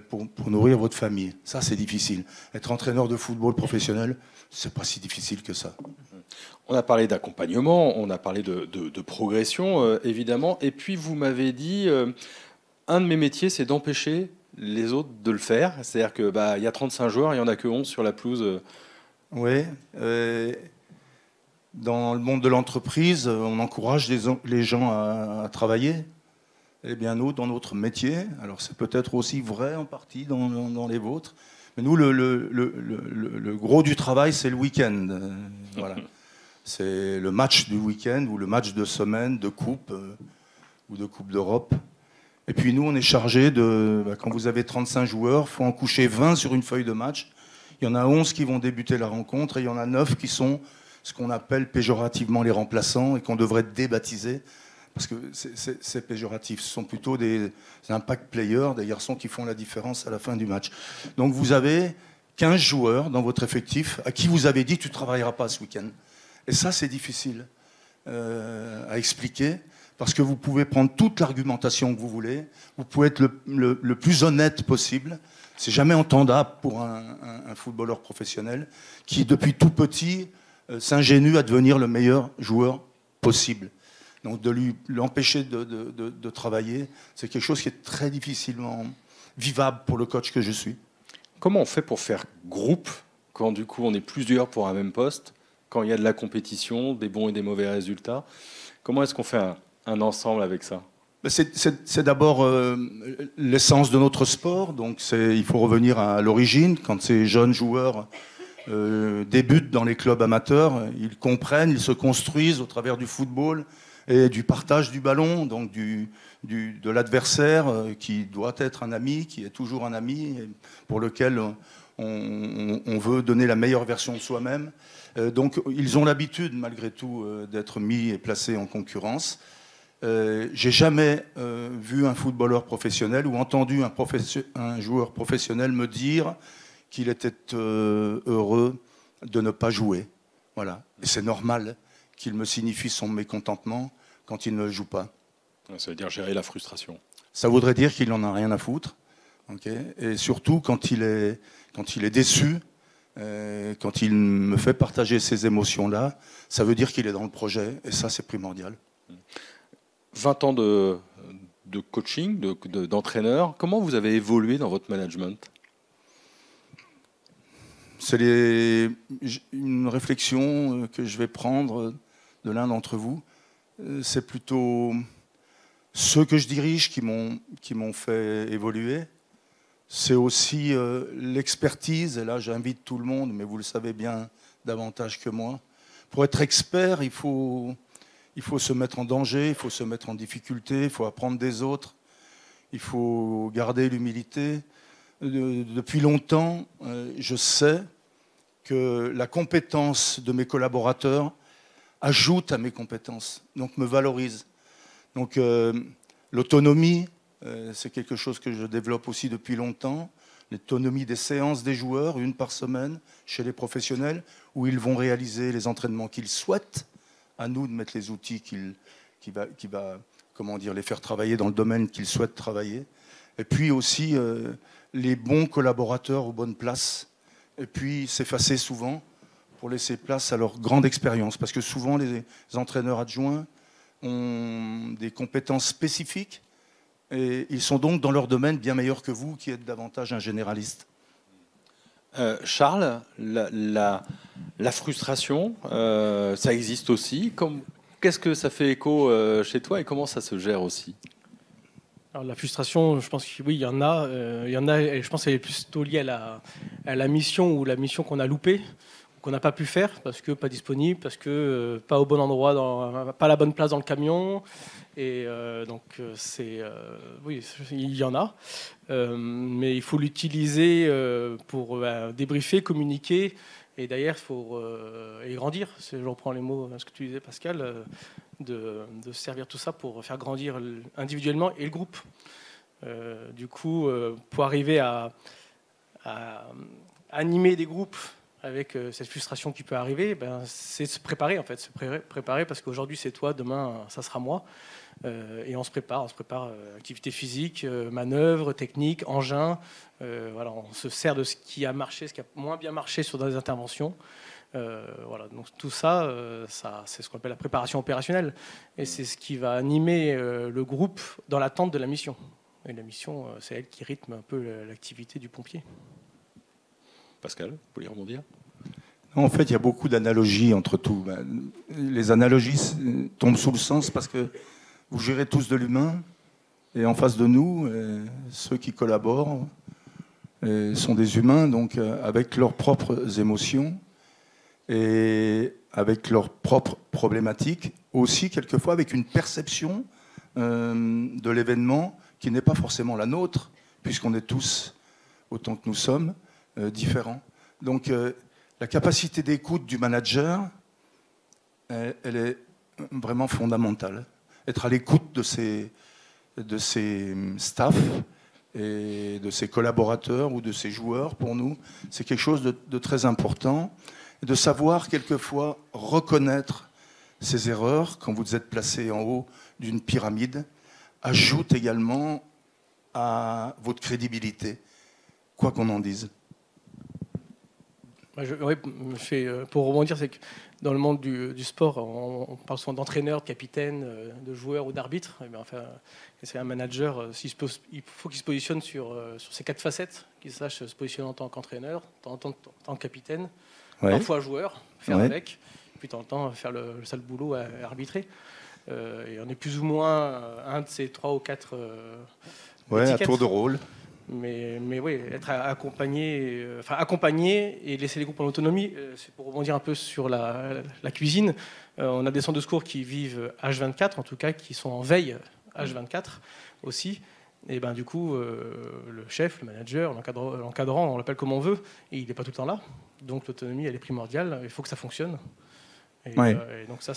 pour nourrir votre famille. Ça, c'est difficile. Être entraîneur de football professionnel, c'est pas si difficile que ça. On a parlé d'accompagnement, on a parlé de progression, évidemment. Et puis, vous m'avez dit, un de mes métiers, c'est d'empêcher les autres de le faire. C'est-à-dire qu'il y a 35 joueurs, il n'y en a que 11 sur la pelouse. Oui. Dans le monde de l'entreprise, on encourage les gens à travailler. Et bien nous, dans notre métier, alors c'est peut-être aussi vrai en partie dans les vôtres, mais nous, le gros du travail, c'est le week-end. Voilà. C'est le match du week-end ou le match de semaine, de coupe ou de Coupe d'Europe. Et puis nous, on est chargé de, quand vous avez 35 joueurs, il faut en coucher 20 sur une feuille de match. Il y en a 11 qui vont débuter la rencontre et il y en a 9 qui sont ce qu'on appelle péjorativement les remplaçants et qu'on devrait débaptiser. Parce que c'est péjoratif. Ce sont plutôt des impact players, des garçons qui font la différence à la fin du match. Donc vous avez 15 joueurs dans votre effectif à qui vous avez dit « tu ne travailleras pas ce week-end ». Et ça, c'est difficile à expliquer, parce que vous pouvez prendre toute l'argumentation que vous voulez, vous pouvez être le plus honnête possible. C'est jamais entendable pour un footballeur professionnel qui, depuis tout petit, s'ingénue à devenir le meilleur joueur possible. Donc de l'empêcher de travailler, c'est quelque chose qui est très difficilement vivable pour le coach que je suis. Comment on fait pour faire groupe quand du coup on est plusieurs pour un même poste, quand il y a de la compétition, des bons et des mauvais résultats? Comment est-ce qu'on fait un ensemble avec ça? C'est d'abord l'essence de notre sport. Donc il faut revenir à l'origine. Quand ces jeunes joueurs débutent dans les clubs amateurs, ils comprennent, ils se construisent au travers du football et du partage du ballon, donc de l'adversaire qui doit être un ami, qui est toujours un ami, pour lequel on veut donner la meilleure version de soi-même. Donc ils ont l'habitude, malgré tout, d'être mis et placés en concurrence. J'ai jamais vu un footballeur professionnel ou entendu un joueur professionnel me dire qu'il était heureux de ne pas jouer. Voilà. Et c'est normal qu'il me signifie son mécontentement quand il ne joue pas. Ça veut dire gérer la frustration. Ça voudrait dire qu'il n'en a rien à foutre. Okay, et surtout quand il est déçu, quand il me fait partager ces émotions-là, ça veut dire qu'il est dans le projet, et ça c'est primordial. 20 ans de coaching, d'entraîneur, comment vous avez évolué dans votre management? C'est une réflexion que je vais prendre de l'un d'entre vous. C'est plutôt ceux que je dirige qui m'ont fait évoluer. C'est aussi l'expertise, et là j'invite tout le monde, mais vous le savez bien davantage que moi. Pour être expert, il faut se mettre en danger, il faut se mettre en difficulté, il faut apprendre des autres, il faut garder l'humilité. Depuis longtemps, je sais que la compétence de mes collaborateurs ajoute à mes compétences, donc me valorise. Donc l'autonomie, c'est quelque chose que je développe aussi depuis longtemps. L'autonomie des séances des joueurs, une par semaine, chez les professionnels, où ils vont réaliser les entraînements qu'ils souhaitent. À nous de mettre les outils qui va comment dire, les faire travailler dans le domaine qu'ils souhaitent travailler. Et puis aussi les bons collaborateurs aux bonnes places. Et puis s'effacer souvent pour laisser place à leur grande expérience. Parce que souvent, les entraîneurs adjoints ont des compétences spécifiques et ils sont donc dans leur domaine bien meilleurs que vous qui êtes davantage un généraliste. Charles, la frustration, ça existe aussi. Qu'est-ce que ça fait écho chez toi et comment ça se gère aussi? Alors, la frustration, je pense que oui, il y en a. Et je pense qu'elle est plutôt liée à la mission ou la mission qu'on a loupée, qu'on n'a pas pu faire parce que pas disponible, parce que pas au bon endroit, pas à la bonne place dans le camion. Et donc, oui, il y en a. Mais il faut l'utiliser pour débriefer, communiquer. Et d'ailleurs, il faut et grandir. Je reprends les mots, ce que tu disais, Pascal, de servir tout ça pour faire grandir individuellement et le groupe. Du coup, pour arriver à animer des groupes avec cette frustration qui peut arriver, c'est se préparer en fait, préparer parce qu'aujourd'hui c'est toi, demain ça sera moi. Et on se prépare activité physique, manœuvre, technique, engin. Voilà, on se sert de ce qui a marché, ce qui a moins bien marché sur des interventions. Voilà, donc tout ça, c'est ce qu'on appelle la préparation opérationnelle. Et c'est ce qui va animer le groupe dans l'attente de la mission. Et la mission, c'est elle qui rythme un peu l'activité du pompier. Pascal, vous voulez rebondir? En fait, il y a beaucoup d'analogies entre tout. Les analogies tombent sous le sens parce que vous gérez tous de l'humain et en face de nous, ceux qui collaborent sont des humains, donc avec leurs propres émotions et avec leurs propres problématiques, aussi quelquefois avec une perception de l'événement qui n'est pas forcément la nôtre, puisqu'on est tous, autant que nous sommes, différents. Donc la capacité d'écoute du manager, elle est vraiment fondamentale. Être à l'écoute de ses staffs et de ses collaborateurs ou de ses joueurs, pour nous, c'est quelque chose de très important. Et de savoir quelquefois reconnaître ses erreurs quand vous êtes placé en haut d'une pyramide ajoute également à votre crédibilité, quoi qu'on en dise. Pour rebondir, c'est que dans le monde du sport, on parle souvent d'entraîneur, de capitaine, de joueur ou d'arbitre. C'est un manager, il faut qu'il se positionne sur ces 4 facettes, qu'il sache se positionner en tant qu'entraîneur, en tant que capitaine, parfois joueur, faire avec, puis de temps faire le sale boulot à arbitrer. Et on est plus ou moins un de ces 3 ou 4 à tour de rôle. Mais oui, être accompagné et laisser les groupes en autonomie. C'est pour rebondir un peu sur la cuisine. On a des centres de secours qui vivent H24, en tout cas, qui sont en veille H24 aussi. Et du coup, le chef, le manager, l'encadrant, on l'appelle comme on veut, et il n'est pas tout le temps là. Donc l'autonomie, elle est primordiale. Il faut que ça fonctionne. Et donc ça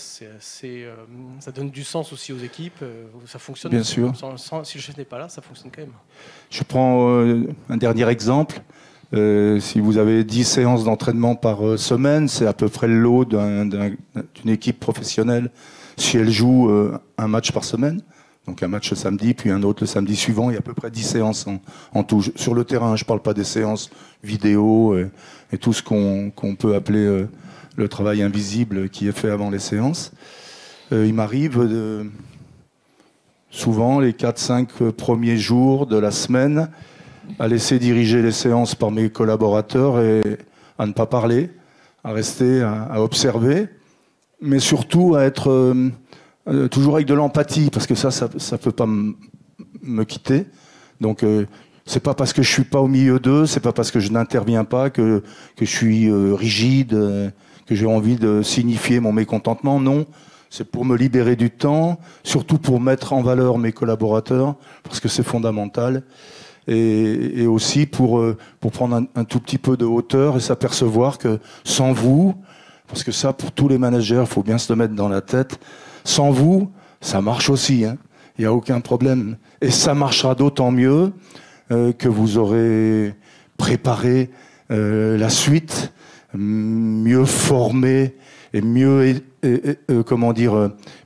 donne du sens aussi aux équipes. Ça fonctionne. Bien sûr. Si le chef n'est pas là, ça fonctionne quand même. Je prends un dernier exemple. Si vous avez 10 séances d'entraînement par semaine, c'est à peu près le lot d'une équipe professionnelle si elle joue un match par semaine. Donc un match le samedi, puis un autre le samedi suivant. Il y a à peu près 10 séances en tout. Sur le terrain, je ne parle pas des séances vidéo et tout ce qu'on peut appeler le travail invisible qui est fait avant les séances. Il m'arrive souvent, les 4-5 premiers jours de la semaine, à laisser diriger les séances par mes collaborateurs et à ne pas parler, à rester, à observer, mais surtout à être toujours avec de l'empathie, parce que ça ne peut pas me quitter. Donc, c'est pas parce que je suis pas au milieu d'eux, c'est pas parce que je n'interviens pas que je suis rigide, que j'ai envie de signifier mon mécontentement. Non, c'est pour me libérer du temps, surtout pour mettre en valeur mes collaborateurs, parce que c'est fondamental, et aussi pour prendre un tout petit peu de hauteur et s'apercevoir que sans vous, parce que ça, pour tous les managers, il faut bien se le mettre dans la tête, sans vous, ça marche aussi, hein. Il n'y a aucun problème. Et ça marchera d'autant mieux que vous aurez préparé la suite, mieux formé et mieux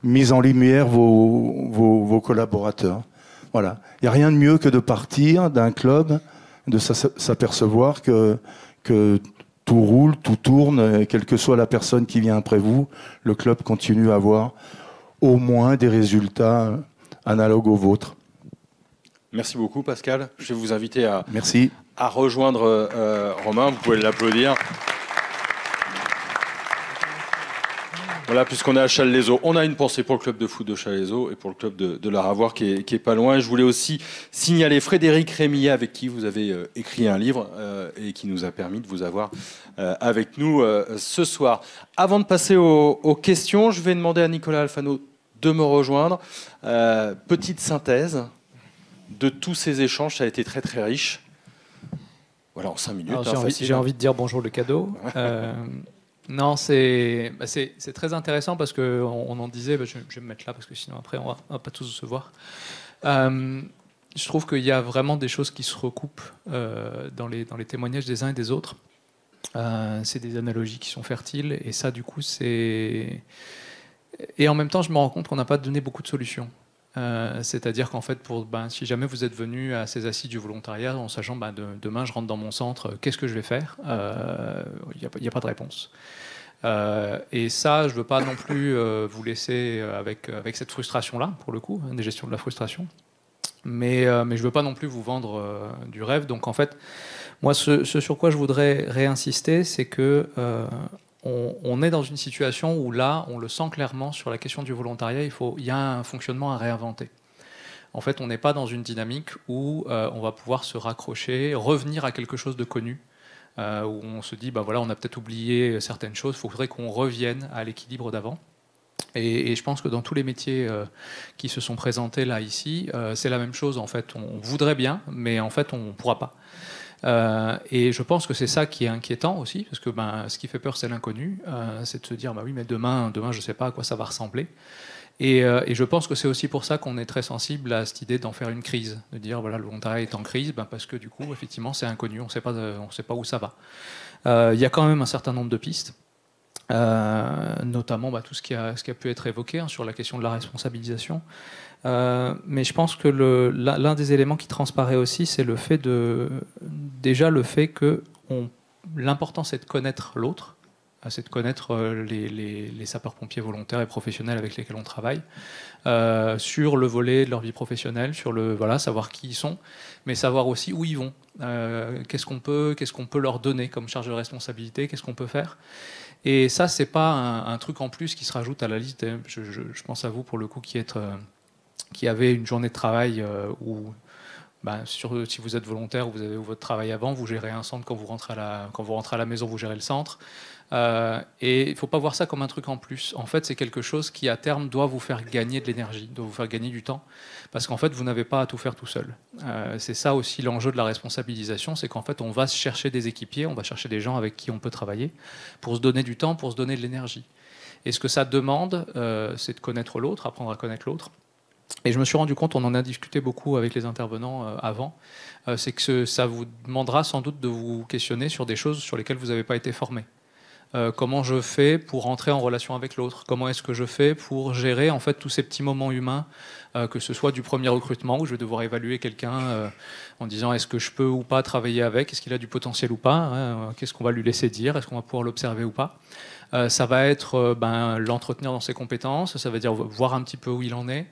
mis en lumière vos collaborateurs. Voilà. Il n'y a rien de mieux que de partir d'un club, de s'apercevoir que tout roule, tout tourne, quelle que soit la personne qui vient après vous, le club continue à avoir au moins des résultats analogues aux vôtres. Merci beaucoup Pascal. Je vais vous inviter Merci. à rejoindre Romain, vous pouvez l'applaudir. Voilà, puisqu'on est à Challes-les-Eaux, on a une pensée pour le club de foot de Challes-les-Eaux et pour le club de l'Aravoir qui est pas loin. Je voulais aussi signaler Frédéric Rémillet, avec qui vous avez écrit un livre et qui nous a permis de vous avoir avec nous ce soir. Avant de passer aux questions, je vais demander à Nicolas Alfano de me rejoindre. Petite synthèse de tous ces échanges, ça a été très très riche. Voilà, en 5 minutes. Alors, j'ai envie de dire bonjour le cadeau. Non, c'est très intéressant parce qu'on en disait, je vais me mettre là parce que sinon après on va pas tous se voir. Je trouve qu'il y a vraiment des choses qui se recoupent dans les témoignages des uns et des autres. C'est des analogies qui sont fertiles et ça du coup c'est... Et en même temps je me rends compte qu'on n'a pas donné beaucoup de solutions. C'est-à-dire qu'en fait, si jamais vous êtes venu à ces assises du volontariat en sachant demain je rentre dans mon centre, qu'est-ce que je vais faire, il n'y a pas de réponse. Et ça, je ne veux pas non plus vous laisser avec cette frustration-là, pour le coup, des gestions de la frustration. Mais je ne veux pas non plus vous vendre du rêve. Donc en fait, moi, ce sur quoi je voudrais réinsister, c'est que... on est dans une situation où là, on le sent clairement sur la question du volontariat, il y a un fonctionnement à réinventer. En fait, on n'est pas dans une dynamique où on va pouvoir se raccrocher, revenir à quelque chose de connu, où on se dit, voilà, on a peut-être oublié certaines choses, il faudrait qu'on revienne à l'équilibre d'avant. Et je pense que dans tous les métiers qui se sont présentés là, ici, c'est la même chose. En fait, on voudrait bien, mais en fait, on ne pourra pas. Et je pense que c'est ça qui est inquiétant aussi, parce que ce qui fait peur, c'est l'inconnu. C'est de se dire, oui, mais demain, je ne sais pas à quoi ça va ressembler. Et je pense que c'est aussi pour ça qu'on est très sensible à cette idée d'en faire une crise, de dire, voilà, le volontariat est en crise, parce que du coup, effectivement, c'est inconnu, on ne sait pas où ça va. Il y a quand même un certain nombre de pistes, notamment tout ce qui a pu être évoqué sur la question de la responsabilisation. Mais je pense que l'un des éléments qui transparaît aussi, c'est le fait que l'important c'est de connaître l'autre, c'est de connaître les sapeurs-pompiers volontaires et professionnels avec lesquels on travaille, sur le volet de leur vie professionnelle, sur savoir qui ils sont, mais savoir aussi où ils vont, qu'est-ce qu'on peut leur donner comme charge de responsabilité, qu'est-ce qu'on peut faire. Et ça, c'est pas un truc en plus qui se rajoute à la liste. Je pense à vous pour le coup qui avait une journée de travail où, si vous êtes volontaire, vous avez votre travail avant, vous gérez un centre, quand vous rentrez à la maison, vous gérez le centre. Et il ne faut pas voir ça comme un truc en plus. En fait, c'est quelque chose qui, à terme, doit vous faire gagner de l'énergie, doit vous faire gagner du temps, parce qu'en fait, vous n'avez pas à tout faire tout seul. C'est ça aussi l'enjeu de la responsabilisation, c'est qu'en fait, on va chercher des équipiers, on va chercher des gens avec qui on peut travailler, pour se donner du temps, pour se donner de l'énergie. Et ce que ça demande, c'est de connaître l'autre, apprendre à connaître l'autre. Et je me suis rendu compte, on en a discuté beaucoup avec les intervenants avant, c'est que ça vous demandera sans doute de vous questionner sur des choses sur lesquelles vous n'avez pas été formé. Comment je fais pour entrer en relation avec l'autre? Comment est-ce que je fais pour gérer en fait tous ces petits moments humains, que ce soit du premier recrutement où je vais devoir évaluer quelqu'un en disant est-ce que je peux ou pas travailler avec, est-ce qu'il a du potentiel ou pas, qu'est-ce qu'on va lui laisser dire, est-ce qu'on va pouvoir l'observer ou pas. Ça va être l'entretenir dans ses compétences, ça veut dire voir un petit peu où il en est.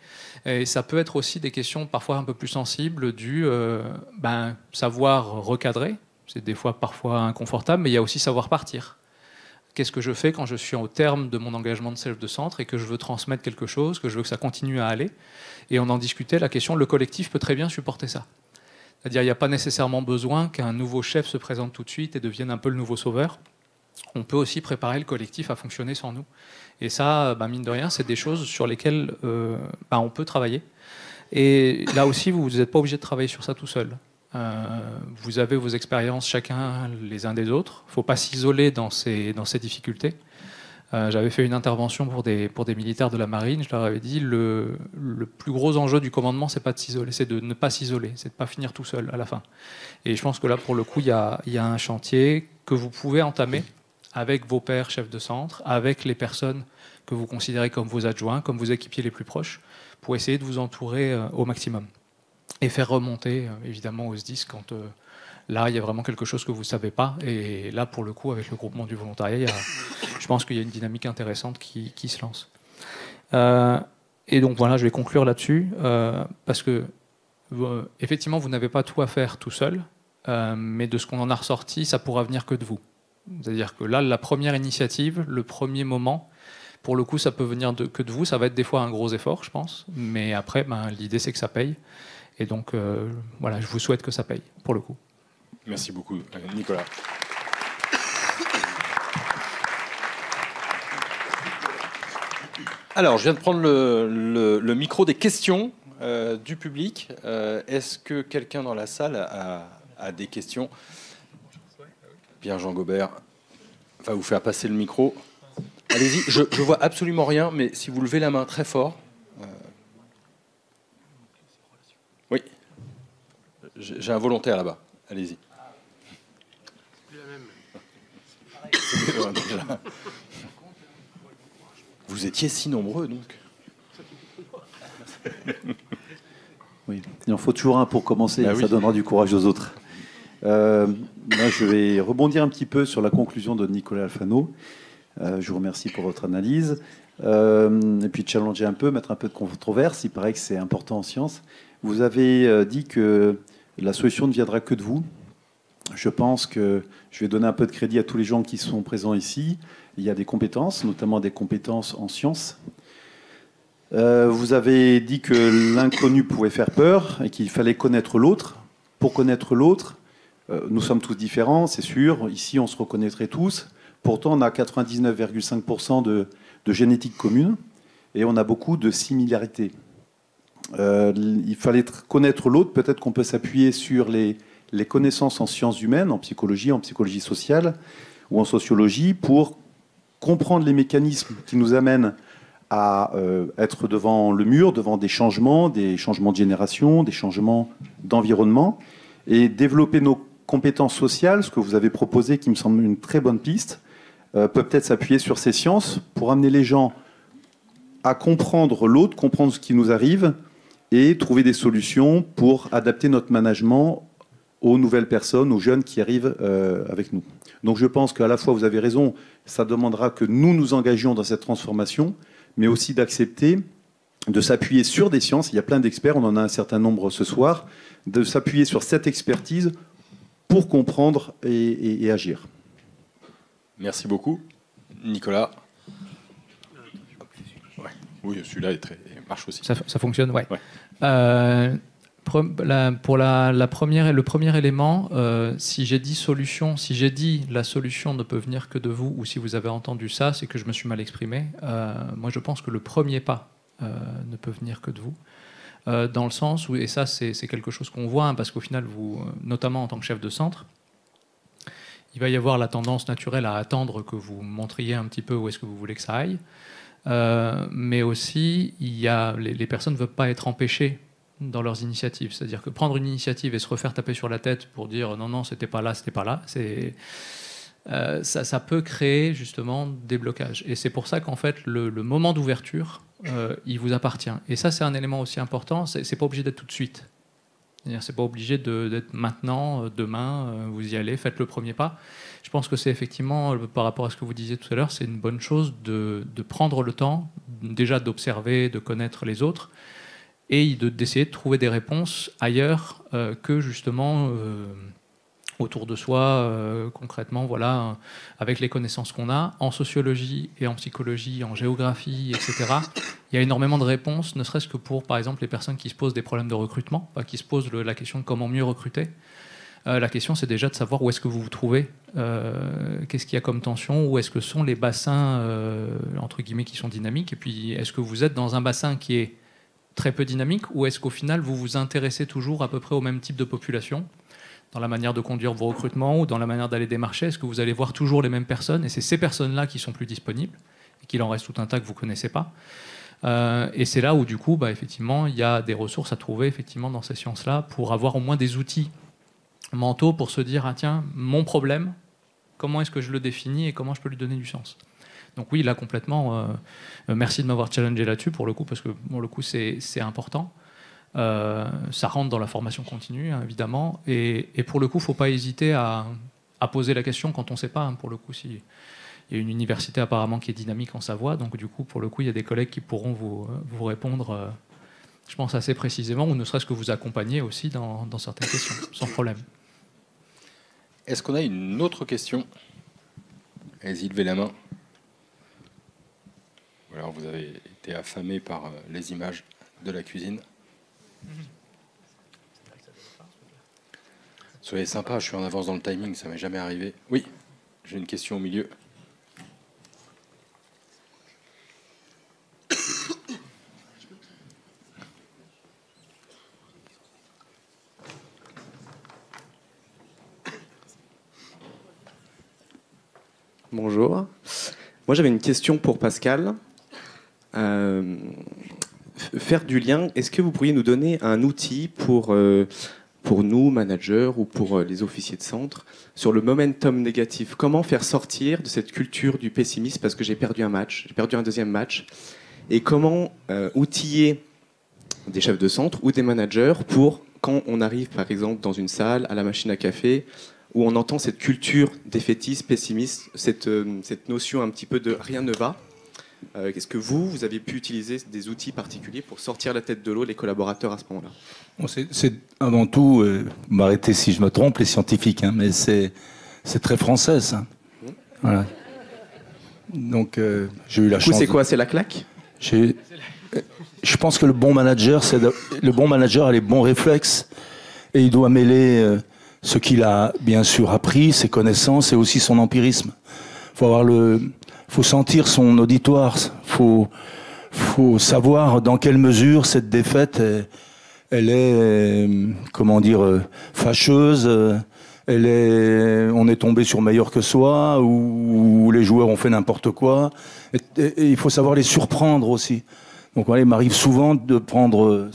Et ça peut être aussi des questions parfois un peu plus sensibles du savoir recadrer. C'est des fois parfois inconfortable, mais il y a aussi savoir partir. Qu'est-ce que je fais quand je suis au terme de mon engagement de chef de centre et que je veux transmettre quelque chose, que je veux que ça continue à aller? Et on en discutait, la question, le collectif peut très bien supporter ça. C'est-à-dire il n'y a pas nécessairement besoin qu'un nouveau chef se présente tout de suite et devienne un peu le nouveau sauveur. On peut aussi préparer le collectif à fonctionner sans nous. Et ça, mine de rien, c'est des choses sur lesquelles on peut travailler. Et là aussi, vous n'êtes pas obligé de travailler sur ça tout seul. Vous avez vos expériences chacun les uns des autres. Il ne faut pas s'isoler dans ces difficultés. J'avais fait une intervention pour des militaires de la marine. Je leur avais dit le plus gros enjeu du commandement, c'est pas de s'isoler, c'est de ne pas s'isoler, c'est de ne pas finir tout seul à la fin. Et je pense que là, pour le coup, il y a un chantier que vous pouvez entamer avec vos pairs chefs de centre, avec les personnes que vous considérez comme vos adjoints, comme vos équipiers les plus proches, pour essayer de vous entourer au maximum. Et faire remonter, évidemment, au SDIS quand Là, il y a vraiment quelque chose que vous ne savez pas. Et là, pour le coup, avec le groupement du volontariat, je pense qu'il y a une dynamique intéressante qui se lance. Et donc voilà, je vais conclure là-dessus, parce que effectivement, vous n'avez pas tout à faire tout seul, mais de ce qu'on en a ressorti, ça pourra venir que de vous. C'est-à-dire que là, la première initiative, le premier moment, pour le coup, ça peut venir que de vous. Ça va être des fois un gros effort, je pense, mais après, l'idée, c'est que ça paye. Et donc, voilà, je vous souhaite que ça paye, pour le coup. Merci beaucoup, Nicolas. Alors, je viens de prendre le micro des questions du public. Est-ce que quelqu'un dans la salle a des questions? Bien, Jean Gobert va vous faire passer le micro. Allez-y, je vois absolument rien, mais si vous levez la main très fort... Oui. J'ai un volontaire là-bas. Allez-y. Vous étiez si nombreux, donc. Oui, il en faut toujours un pour commencer, Bah ça oui. donnera du courage aux autres. Moi, je vais rebondir un petit peu sur la conclusion de Nicolas Alfano. Je vous remercie pour votre analyse. Et puis challenger un peu, mettre un peu de controverse. Il paraît que c'est important en sciences. Vous avez dit que la solution ne viendra que de vous. Je pense que je vais donner un peu de crédit à tous les gens qui sont présents ici. Il y a des compétences, notamment des compétences en sciences. Vous avez dit que l'inconnu pouvait faire peur et qu'il fallait connaître l'autre. Pour connaître l'autre, nous sommes tous différents, c'est sûr. Ici, on se reconnaîtrait tous. Pourtant, on a 99,5% de génétique commune et on a beaucoup de similarités. Il fallait connaître l'autre. Peut-être qu'on peut s'appuyer sur les connaissances en sciences humaines, en psychologie sociale ou en sociologie pour comprendre les mécanismes qui nous amènent à être devant le mur, devant des changements de génération, des changements d'environnement, et développer nos compétences sociales, ce que vous avez proposé qui me semble une très bonne piste, peut-être s'appuyer sur ces sciences pour amener les gens à comprendre l'autre, comprendre ce qui nous arrive, et trouver des solutions pour adapter notre management aux nouvelles personnes, aux jeunes qui arrivent avec nous. Donc je pense qu'à la fois, vous avez raison, ça demandera que nous nous engagions dans cette transformation, mais aussi d'accepter de s'appuyer sur des sciences. Il y a plein d'experts, on en a un certain nombre ce soir, de s'appuyer sur cette expertise pour comprendre et agir. Merci beaucoup. Nicolas. Ouais. Oui, celui-là marche aussi. Ça fonctionne, ouais. Pour le premier élément, si j'ai dit solution, si j'ai dit la solution ne peut venir que de vous, ou si vous avez entendu ça, c'est que je me suis mal exprimé. Moi, je pense que le premier pas ne peut venir que de vous. Dans le sens où, et ça c'est quelque chose qu'on voit, hein, parce qu'au final, vous, notamment en tant que chef de centre, il va y avoir la tendance naturelle à attendre que vous montriez un petit peu où est-ce que vous voulez que ça aille. Mais aussi, les personnes ne veulent pas être empêchées dans leurs initiatives. C'est-à-dire que prendre une initiative et se refaire taper sur la tête pour dire non, c'était pas là, ça peut créer justement des blocages. Et c'est pour ça qu'en fait, le moment d'ouverture, il vous appartient. Et ça, c'est un élément aussi important. C'est pas obligé d'être tout de suite. C'est pas obligé d'être maintenant, demain, vous y allez, faites le premier pas. Je pense que c'est effectivement, par rapport à ce que vous disiez tout à l'heure, c'est une bonne chose de prendre le temps, déjà d'observer, de connaître les autres, et d'essayer de trouver des réponses ailleurs que justement autour de soi, concrètement, voilà, avec les connaissances qu'on a, en sociologie et en psychologie, en géographie, etc. Il y a énormément de réponses, ne serait-ce que pour, par exemple, les personnes qui se posent des problèmes de recrutement, qui se posent la question de comment mieux recruter. La question, c'est déjà de savoir où est-ce que vous vous trouvez, qu'est-ce qu'il y a comme tension, où est-ce que sont les bassins, entre guillemets, qui sont dynamiques, et puis est-ce que vous êtes dans un bassin qui est très peu dynamique, ou est-ce qu'au final, vous vous intéressez toujours à peu près au même type de population, dans la manière de conduire vos recrutements ou dans la manière d'aller démarcher? Est-ce que vous allez voir toujours les mêmes personnes, et c'est ces personnes-là qui sont plus disponibles, et qu'il en reste tout un tas que vous ne connaissez pas? Et c'est là où, du coup, effectivement, il y a des ressources à trouver effectivement, dans ces sciences-là pour avoir au moins des outils mentaux pour se dire, ah tiens, mon problème, comment est-ce que je le définis et comment je peux lui donner du sens? Donc oui, là, complètement, merci de m'avoir challengé là-dessus, pour le coup, parce que pour le coup, c'est important. Ça rentre dans la formation continue, hein, évidemment. Et pour le coup, il ne faut pas hésiter à poser la question quand on ne sait pas. Hein, pour le coup, il y a une université apparemment qui est dynamique en Savoie. Donc, du coup, pour le coup, il y a des collègues qui pourront vous répondre, je pense, assez précisément, ou ne serait-ce que vous accompagner aussi dans certaines questions, sans problème. Est-ce qu'on a une autre question? Allez-y, levez la main. Ou alors vous avez été affamé par les images de la cuisine. Soyez sympa, je suis en avance dans le timing, ça m'est jamais arrivé. Oui, j'ai une question au milieu. Bonjour. Moi, j'avais une question pour Pascal. Faire du lien, est-ce que vous pourriez nous donner un outil pour nous, managers, ou pour les officiers de centre, sur le momentum négatif? Comment faire sortir de cette culture du pessimisme parce que j'ai perdu un match, j'ai perdu un deuxième match? Et comment outiller des chefs de centre ou des managers pour, quand on arrive, par exemple, dans une salle, à la machine à café, où on entend cette culture défaitiste, pessimiste, cette notion un petit peu de rien ne va. Est-ce que vous avez pu utiliser des outils particuliers pour sortir la tête de l'eau les collaborateurs à ce moment-là? Bon, c'est avant tout, vous m'arrêtez si je me trompe, les scientifiques, hein, mais c'est très français, ça. Voilà. Donc, j'ai eu la chance. C'est quoi? C'est la claque? Je pense que le bon manager a les bons réflexes et il doit mêler ce qu'il a bien sûr appris, ses connaissances et aussi son empirisme. Faut sentir son auditoire. Faut savoir dans quelle mesure cette défaite elle est comment dire fâcheuse. On est tombé sur meilleur que soi ou les joueurs ont fait n'importe quoi. Et il faut savoir les surprendre aussi. Donc voilà, il m'arrive souvent de prendre.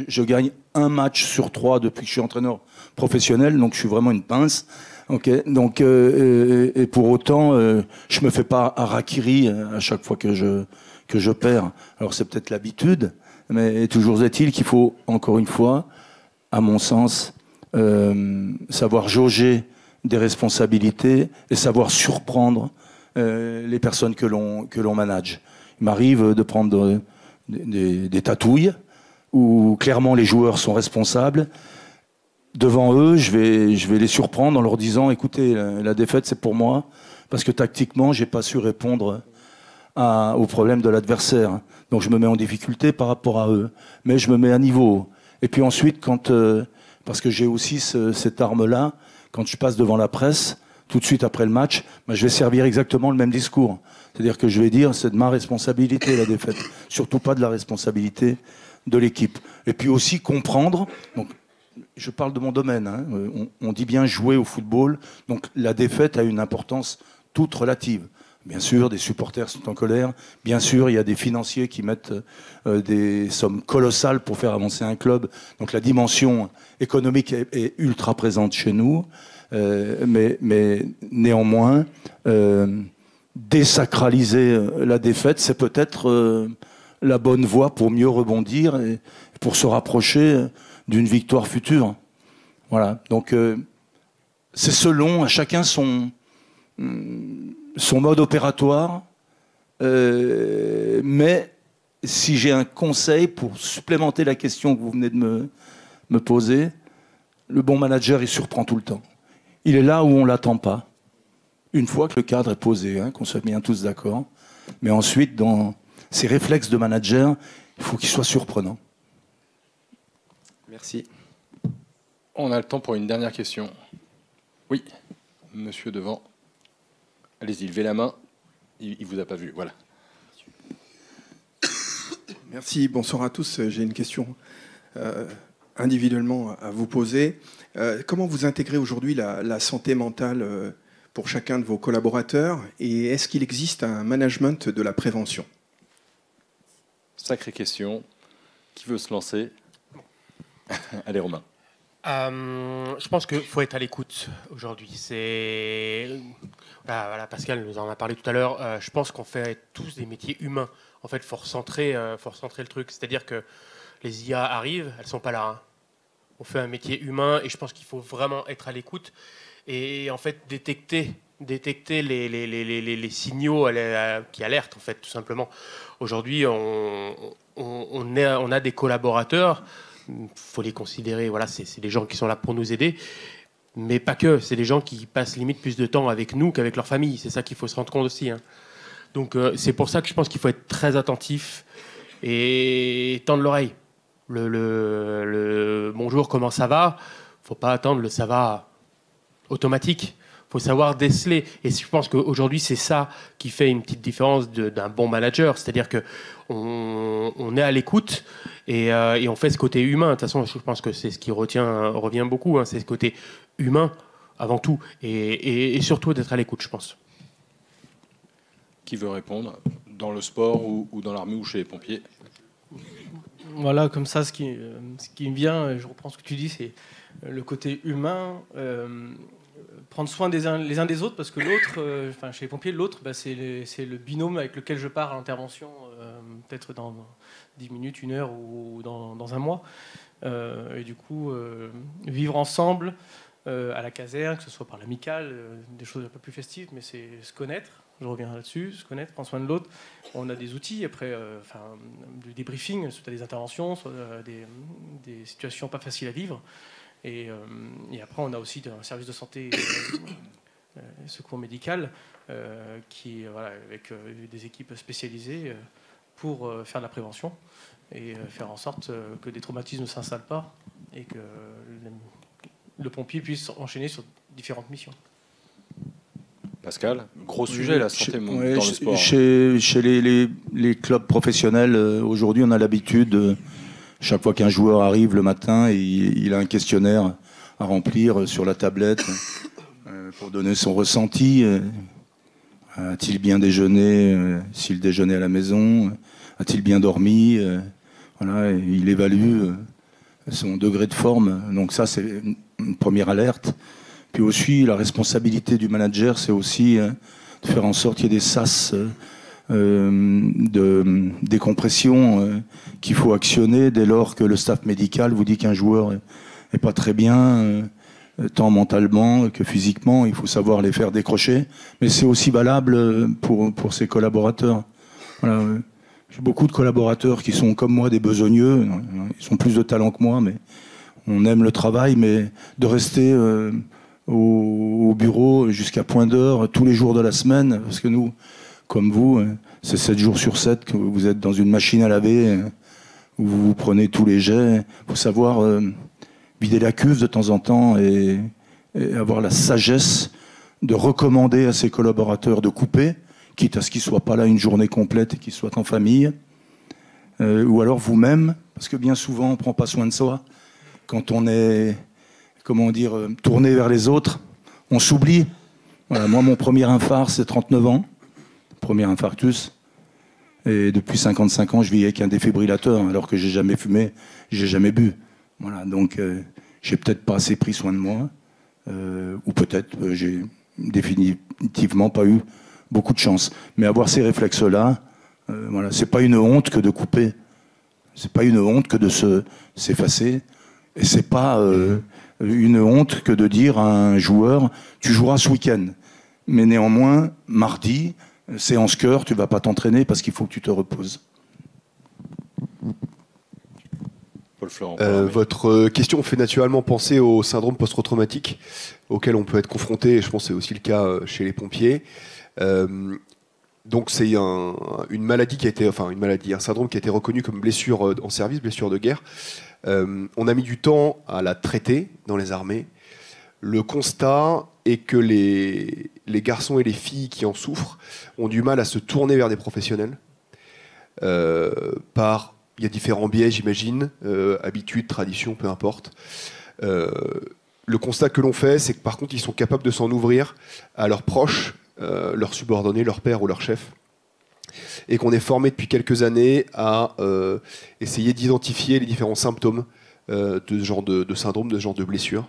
Je gagne un match sur 3 depuis que je suis entraîneur professionnel, donc je suis vraiment une pince. Okay. Donc, et pour autant, je me fais pas harakiri à chaque fois que je perds. Alors c'est peut-être l'habitude, mais toujours est-il qu'il faut, encore une fois, à mon sens, savoir jauger des responsabilités et savoir surprendre les personnes que l'on manage. Il m'arrive de prendre des tatouilles où clairement les joueurs sont responsables. Devant eux, je vais les surprendre en leur disant « Écoutez, la défaite, c'est pour moi, parce que tactiquement, j'ai pas su répondre aux problèmes de l'adversaire. Donc je me mets en difficulté par rapport à eux, mais je me mets à niveau. Et puis ensuite, parce que j'ai aussi cette arme-là, quand je passe devant la presse, tout de suite après le match, je vais servir exactement le même discours. C'est-à-dire que je vais dire « C'est de ma responsabilité, la défaite. Surtout pas de la responsabilité de l'équipe. » Et puis aussi comprendre... Donc, je parle de mon domaine. Hein. On dit bien jouer au football. Donc la défaite a une importance toute relative. Bien sûr, des supporters sont en colère. Bien sûr, il y a des financiers qui mettent des sommes colossales pour faire avancer un club. Donc la dimension économique est ultra présente chez nous. Mais néanmoins, désacraliser la défaite, c'est peut-être la bonne voie pour mieux rebondir et pour se rapprocher d'une victoire future. Voilà. Donc, c'est selon, à chacun son mode opératoire. Mais si j'ai un conseil pour supplémenter la question que vous venez de me poser, le bon manager, il surprend tout le temps. Il est là où on ne l'attend pas. Une fois que le cadre est posé, hein, qu'on soit bien tous d'accord. Mais ensuite, dans ces réflexes de manager, il faut qu'ils soient surprenants. Merci. On a le temps pour une dernière question. Oui, monsieur devant. Allez-y, levez la main. Il ne vous a pas vu, voilà. Merci, bonsoir à tous. J'ai une question individuellement à vous poser. Comment vous intégrez aujourd'hui la santé mentale pour chacun de vos collaborateurs et est-ce qu'il existe un management de la prévention? Sacrée question. Qui veut se lancer? Allez, Romain. Je pense qu'il faut être à l'écoute aujourd'hui. Voilà, Pascal nous en a parlé tout à l'heure. Je pense qu'on fait tous des métiers humains. En fait, faut recentrer le truc. C'est-à-dire que les IA arrivent, elles ne sont pas là. Hein. On fait un métier humain et je pense qu'il faut vraiment être à l'écoute et en fait détecter les signaux qui alertent, en fait, tout simplement. Aujourd'hui, on a des collaborateurs, il faut les considérer, voilà, c'est des gens qui sont là pour nous aider, mais pas que, c'est des gens qui passent limite plus de temps avec nous qu'avec leur famille, c'est ça qu'il faut se rendre compte aussi. Hein. Donc c'est pour ça que je pense qu'il faut être très attentif et tendre l'oreille. Le bonjour, comment ça va? Faut pas attendre le ça va automatique. Faut savoir déceler. Et je pense qu'aujourd'hui, c'est ça qui fait une petite différence d'un bon manager. C'est-à-dire qu'on est à l'écoute et on fait ce côté humain. De toute façon, je pense que c'est ce qui revient beaucoup. Hein, c'est ce côté humain avant tout. Et surtout d'être à l'écoute, je pense. Qui veut répondre? Dans le sport ou dans l'armée ou chez les pompiers? Voilà, comme ça, ce qui me vient, je reprends ce que tu dis, c'est le côté humain, prendre soin les uns des autres, parce que l'autre, chez les pompiers, l'autre, c'est le binôme avec lequel je pars à l'intervention, peut-être dans 10 minutes, 1 heure ou dans un mois. Et du coup, vivre ensemble à la caserne, que ce soit par l'amicale, des choses un peu plus festives, mais c'est se connaître. Je reviens là-dessus, se connaître, prendre soin de l'autre. On a des outils, après, du débriefing, soit des interventions, soit des situations pas faciles à vivre. Et après, on a aussi un service de santé secours médical qui, avec des équipes spécialisées pour faire de la prévention et faire en sorte que des traumatismes ne s'installent pas et que le pompier puisse enchaîner sur différentes missions. Pascal, gros sujet, la santé dans le sport. Chez les clubs professionnels, aujourd'hui, on a l'habitude, chaque fois qu'un joueur arrive le matin, il a un questionnaire à remplir sur la tablette pour donner son ressenti. A-t-il bien déjeuné? S'il déjeunait à la maison? A-t-il bien dormi? Voilà, il évalue son degré de forme. Donc ça, c'est une première alerte. Puis aussi, la responsabilité du manager, c'est aussi de faire en sorte qu'il y ait des sas de décompression qu'il faut actionner dès lors que le staff médical vous dit qu'un joueur n'est pas très bien, tant mentalement que physiquement. Il faut savoir les faire décrocher. Mais c'est aussi valable pour ses collaborateurs. Voilà. J'ai beaucoup de collaborateurs qui sont comme moi des besogneux. Ils ont plus de talent que moi, mais on aime le travail. Mais de rester au bureau jusqu'à point d'heure tous les jours de la semaine, parce que nous, comme vous, c'est 7 jours sur 7 que vous êtes dans une machine à laver où vous prenez tous les jets. Il faut savoir vider la cuve de temps en temps et avoir la sagesse de recommander à ses collaborateurs de couper, quitte à ce qu'ils ne soient pas là une journée complète et qu'ils soient en famille. Ou alors vous-même, parce que bien souvent on ne prend pas soin de soi. Quand on est tourné vers les autres, on s'oublie. Voilà, moi, mon premier infarct, c'est 39 ans. Premier infarctus. Et depuis 55 ans, je vis avec un défibrillateur, alors que j'ai jamais fumé, j'ai jamais bu. Voilà, donc j'ai peut-être pas assez pris soin de moi, ou peut-être j'ai définitivement pas eu beaucoup de chance. Mais avoir ces réflexes-là, voilà, c'est pas une honte que de couper. C'est pas une honte que de s'effacer. Et c'est pas une honte que de dire à un joueur « tu joueras ce week-end ». Mais néanmoins, mardi, séance cœur, tu ne vas pas t'entraîner parce qu'il faut que tu te reposes. Paul Florent. Votre question fait naturellement penser au syndrome post-traumatique auquel on peut être confronté, et je pense que c'est aussi le cas chez les pompiers. Donc c'est une maladie qui a été, un syndrome qui a été reconnu comme blessure en service, blessure de guerre. On a mis du temps à la traiter dans les armées. Le constat est que les garçons et les filles qui en souffrent ont du mal à se tourner vers des professionnels. Il y a différents biais, j'imagine, habitudes, traditions, peu importe. Le constat que l'on fait, c'est que par contre, ils sont capables de s'en ouvrir à leurs proches, leurs subordonnés, leur père ou leur chef. Et qu'on est formé depuis quelques années à essayer d'identifier les différents symptômes de ce genre de syndrome, de ce genre de blessure,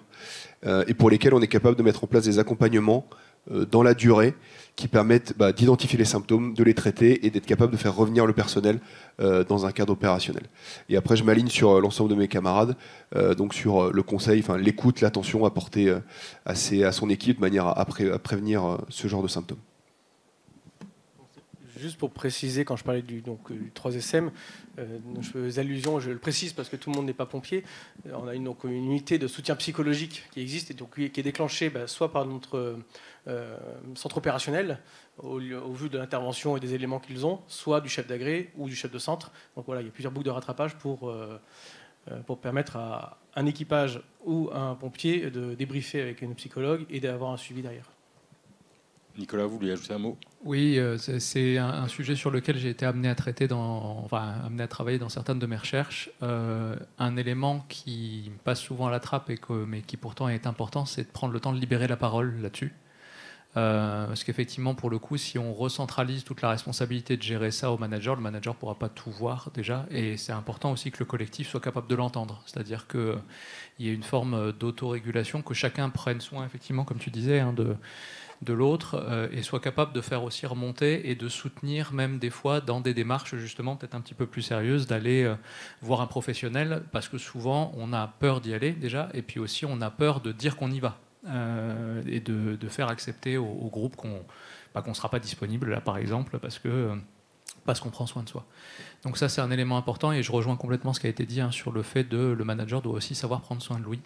et pour lesquels on est capable de mettre en place des accompagnements dans la durée qui permettent d'identifier les symptômes, de les traiter et d'être capable de faire revenir le personnel dans un cadre opérationnel. Et après, je m'aligne sur l'ensemble de mes camarades, donc sur le conseil, l'écoute, l'attention apportée à son équipe de manière à prévenir ce genre de symptômes. Juste pour préciser, quand je parlais du 3SM, je fais allusion, je le précise parce que tout le monde n'est pas pompier. On a une unité de soutien psychologique qui existe et donc, qui est déclenchée soit par notre centre opérationnel, au vu de l'intervention et des éléments qu'ils ont, soit du chef d'agré ou du chef de centre. Donc voilà, il y a plusieurs boucles de rattrapage pour permettre à un équipage ou à un pompier de débriefer avec une psychologue et d'avoir un suivi derrière. Nicolas, vous voulez ajouter un mot ? Oui, c'est un sujet sur lequel j'ai été amené à amené à travailler dans certaines de mes recherches. Un élément qui passe souvent à la trappe, mais qui pourtant est important, c'est de prendre le temps de libérer la parole là-dessus. Parce qu'effectivement, pour le coup, si on recentralise toute la responsabilité de gérer ça au manager, le manager ne pourra pas tout voir déjà. Et c'est important aussi que le collectif soit capable de l'entendre. C'est-à-dire qu'il y ait une forme d'autorégulation, que chacun prenne soin, effectivement, comme tu disais, de l'autre, et soit capable de faire aussi remonter et de soutenir même des fois dans des démarches justement peut-être un petit peu plus sérieuses, d'aller voir un professionnel, parce que souvent on a peur d'y aller déjà, et puis aussi on a peur de dire qu'on y va, et de faire accepter au groupe qu'on ne sera pas disponible là par exemple parce qu'on prend soin de soi. Donc ça c'est un élément important, et je rejoins complètement ce qui a été dit sur le fait que le manager doit aussi savoir prendre soin de lui.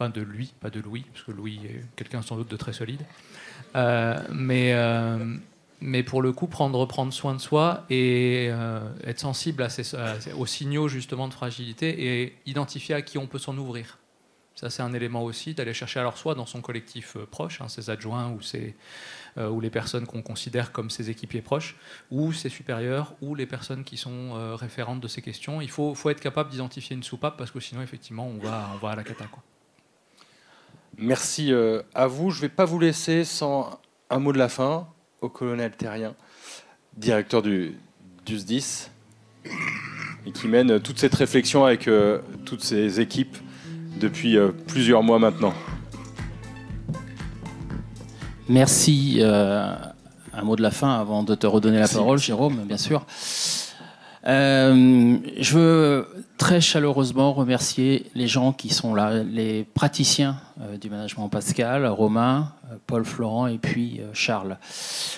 Enfin de lui, pas de Louis, parce que Louis est quelqu'un sans doute de très solide. Mais pour le coup, prendre soin de soi et être sensible aux signaux justement de fragilité et identifier à qui on peut s'en ouvrir. Ça, c'est un élément aussi, d'aller chercher alors soit dans son collectif proche, ses adjoints ou les personnes qu'on considère comme ses équipiers proches, ou ses supérieurs, ou les personnes qui sont référentes de ces questions. Il faut être capable d'identifier une soupape, parce que sinon, effectivement, on va à la cata, quoi. Merci à vous. Je ne vais pas vous laisser sans un mot de la fin au colonel Terrien, directeur du SDIS, et qui mène toute cette réflexion avec toutes ses équipes depuis plusieurs mois maintenant. Merci. Un mot de la fin avant de te redonner la parole, Jérôme, bien sûr. Je veux très chaleureusement remercier les gens qui sont là, les praticiens du management Pascal, Romain, Paul Florent et puis Charles.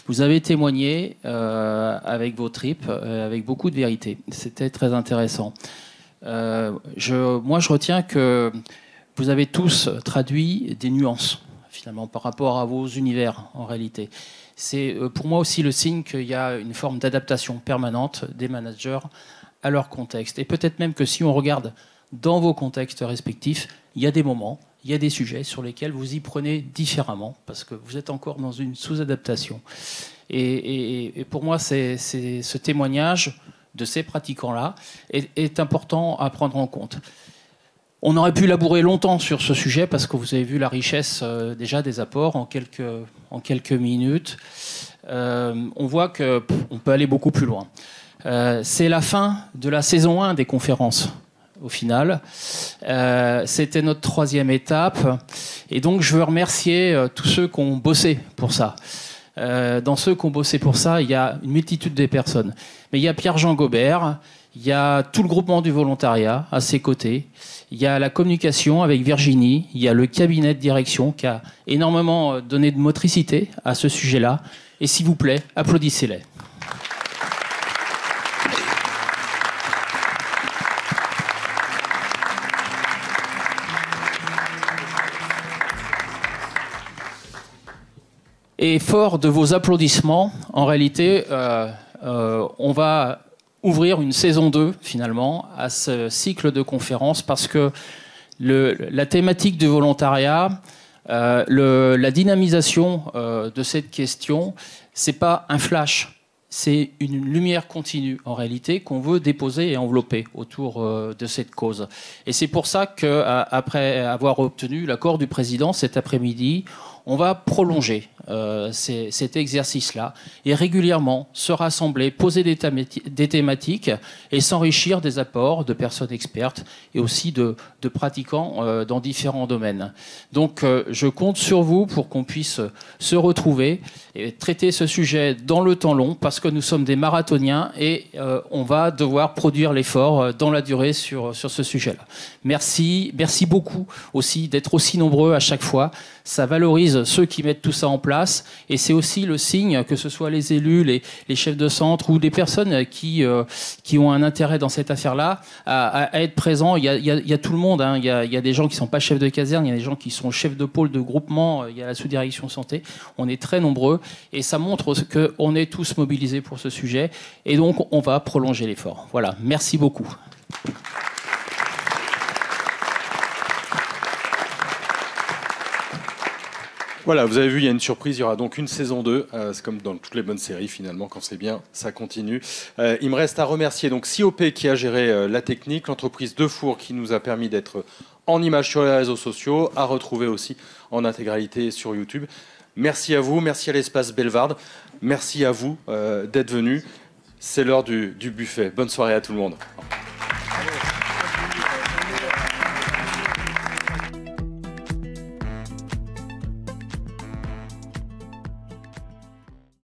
Vous avez témoigné avec vos tripes, avec beaucoup de vérité. C'était très intéressant. Moi, je retiens que vous avez tous traduit des nuances, finalement, par rapport à vos univers, en réalité. C'est pour moi aussi le signe qu'il y a une forme d'adaptation permanente des managers à leur contexte. Et peut-être même que si on regarde dans vos contextes respectifs, il y a des moments, il y a des sujets sur lesquels vous y prenez différemment, parce que vous êtes encore dans une sous-adaptation. Et pour moi, ce témoignage de ces pratiquants-là est important à prendre en compte. On aurait pu labourer longtemps sur ce sujet parce que vous avez vu la richesse déjà des apports en quelques minutes. On voit qu'on peut aller beaucoup plus loin. C'est la fin de la saison 1 des conférences, au final. C'était notre 3e étape. Et donc, je veux remercier tous ceux qui ont bossé pour ça. Dans ceux qui ont bossé pour ça, il y a une multitude de personnes. Mais il y a Pierre-Jean Gobert, il y a tout le groupement du volontariat à ses côtés, il y a la communication avec Virginie, il y a le cabinet de direction qui a énormément donné de motricité à ce sujet-là. Et s'il vous plaît, applaudissez-les. Et fort de vos applaudissements, en réalité, on va ouvrir une saison 2, finalement, à ce cycle de conférences, parce que la thématique du volontariat, la dynamisation de cette question, c'est pas un flash, c'est une lumière continue, en réalité, qu'on veut déposer et envelopper autour de cette cause. Et c'est pour ça qu'après avoir obtenu l'accord du président cet après-midi, on va prolonger cet exercice-là et régulièrement se rassembler, poser des thématiques et s'enrichir des apports de personnes expertes et aussi de pratiquants dans différents domaines. Donc je compte sur vous pour qu'on puisse se retrouver et traiter ce sujet dans le temps long parce que nous sommes des marathoniens et on va devoir produire l'effort dans la durée sur ce sujet-là. Merci beaucoup aussi d'être aussi nombreux à chaque fois. Ça valorise ceux qui mettent tout ça en place et c'est aussi le signe que ce soit les élus, les chefs de centre ou des personnes qui ont un intérêt dans cette affaire-là à être présents. Il y a tout le monde, hein. Il y a des gens qui ne sont pas chefs de caserne, il y a des gens qui sont chefs de pôle de groupement, il y a la sous-direction santé. On est très nombreux et ça montre qu'on est tous mobilisés pour ce sujet et donc on va prolonger l'effort. Voilà, merci beaucoup. Voilà, vous avez vu, il y a une surprise, il y aura donc une saison 2. C'est comme dans toutes les bonnes séries, finalement, quand c'est bien, ça continue. Il me reste à remercier donc COP qui a géré la technique, l'entreprise Defour qui nous a permis d'être en image sur les réseaux sociaux, à retrouver aussi en intégralité sur YouTube. Merci à vous, merci à l'espace Bellevarde, merci à vous d'être venus. C'est l'heure du buffet. Bonne soirée à tout le monde.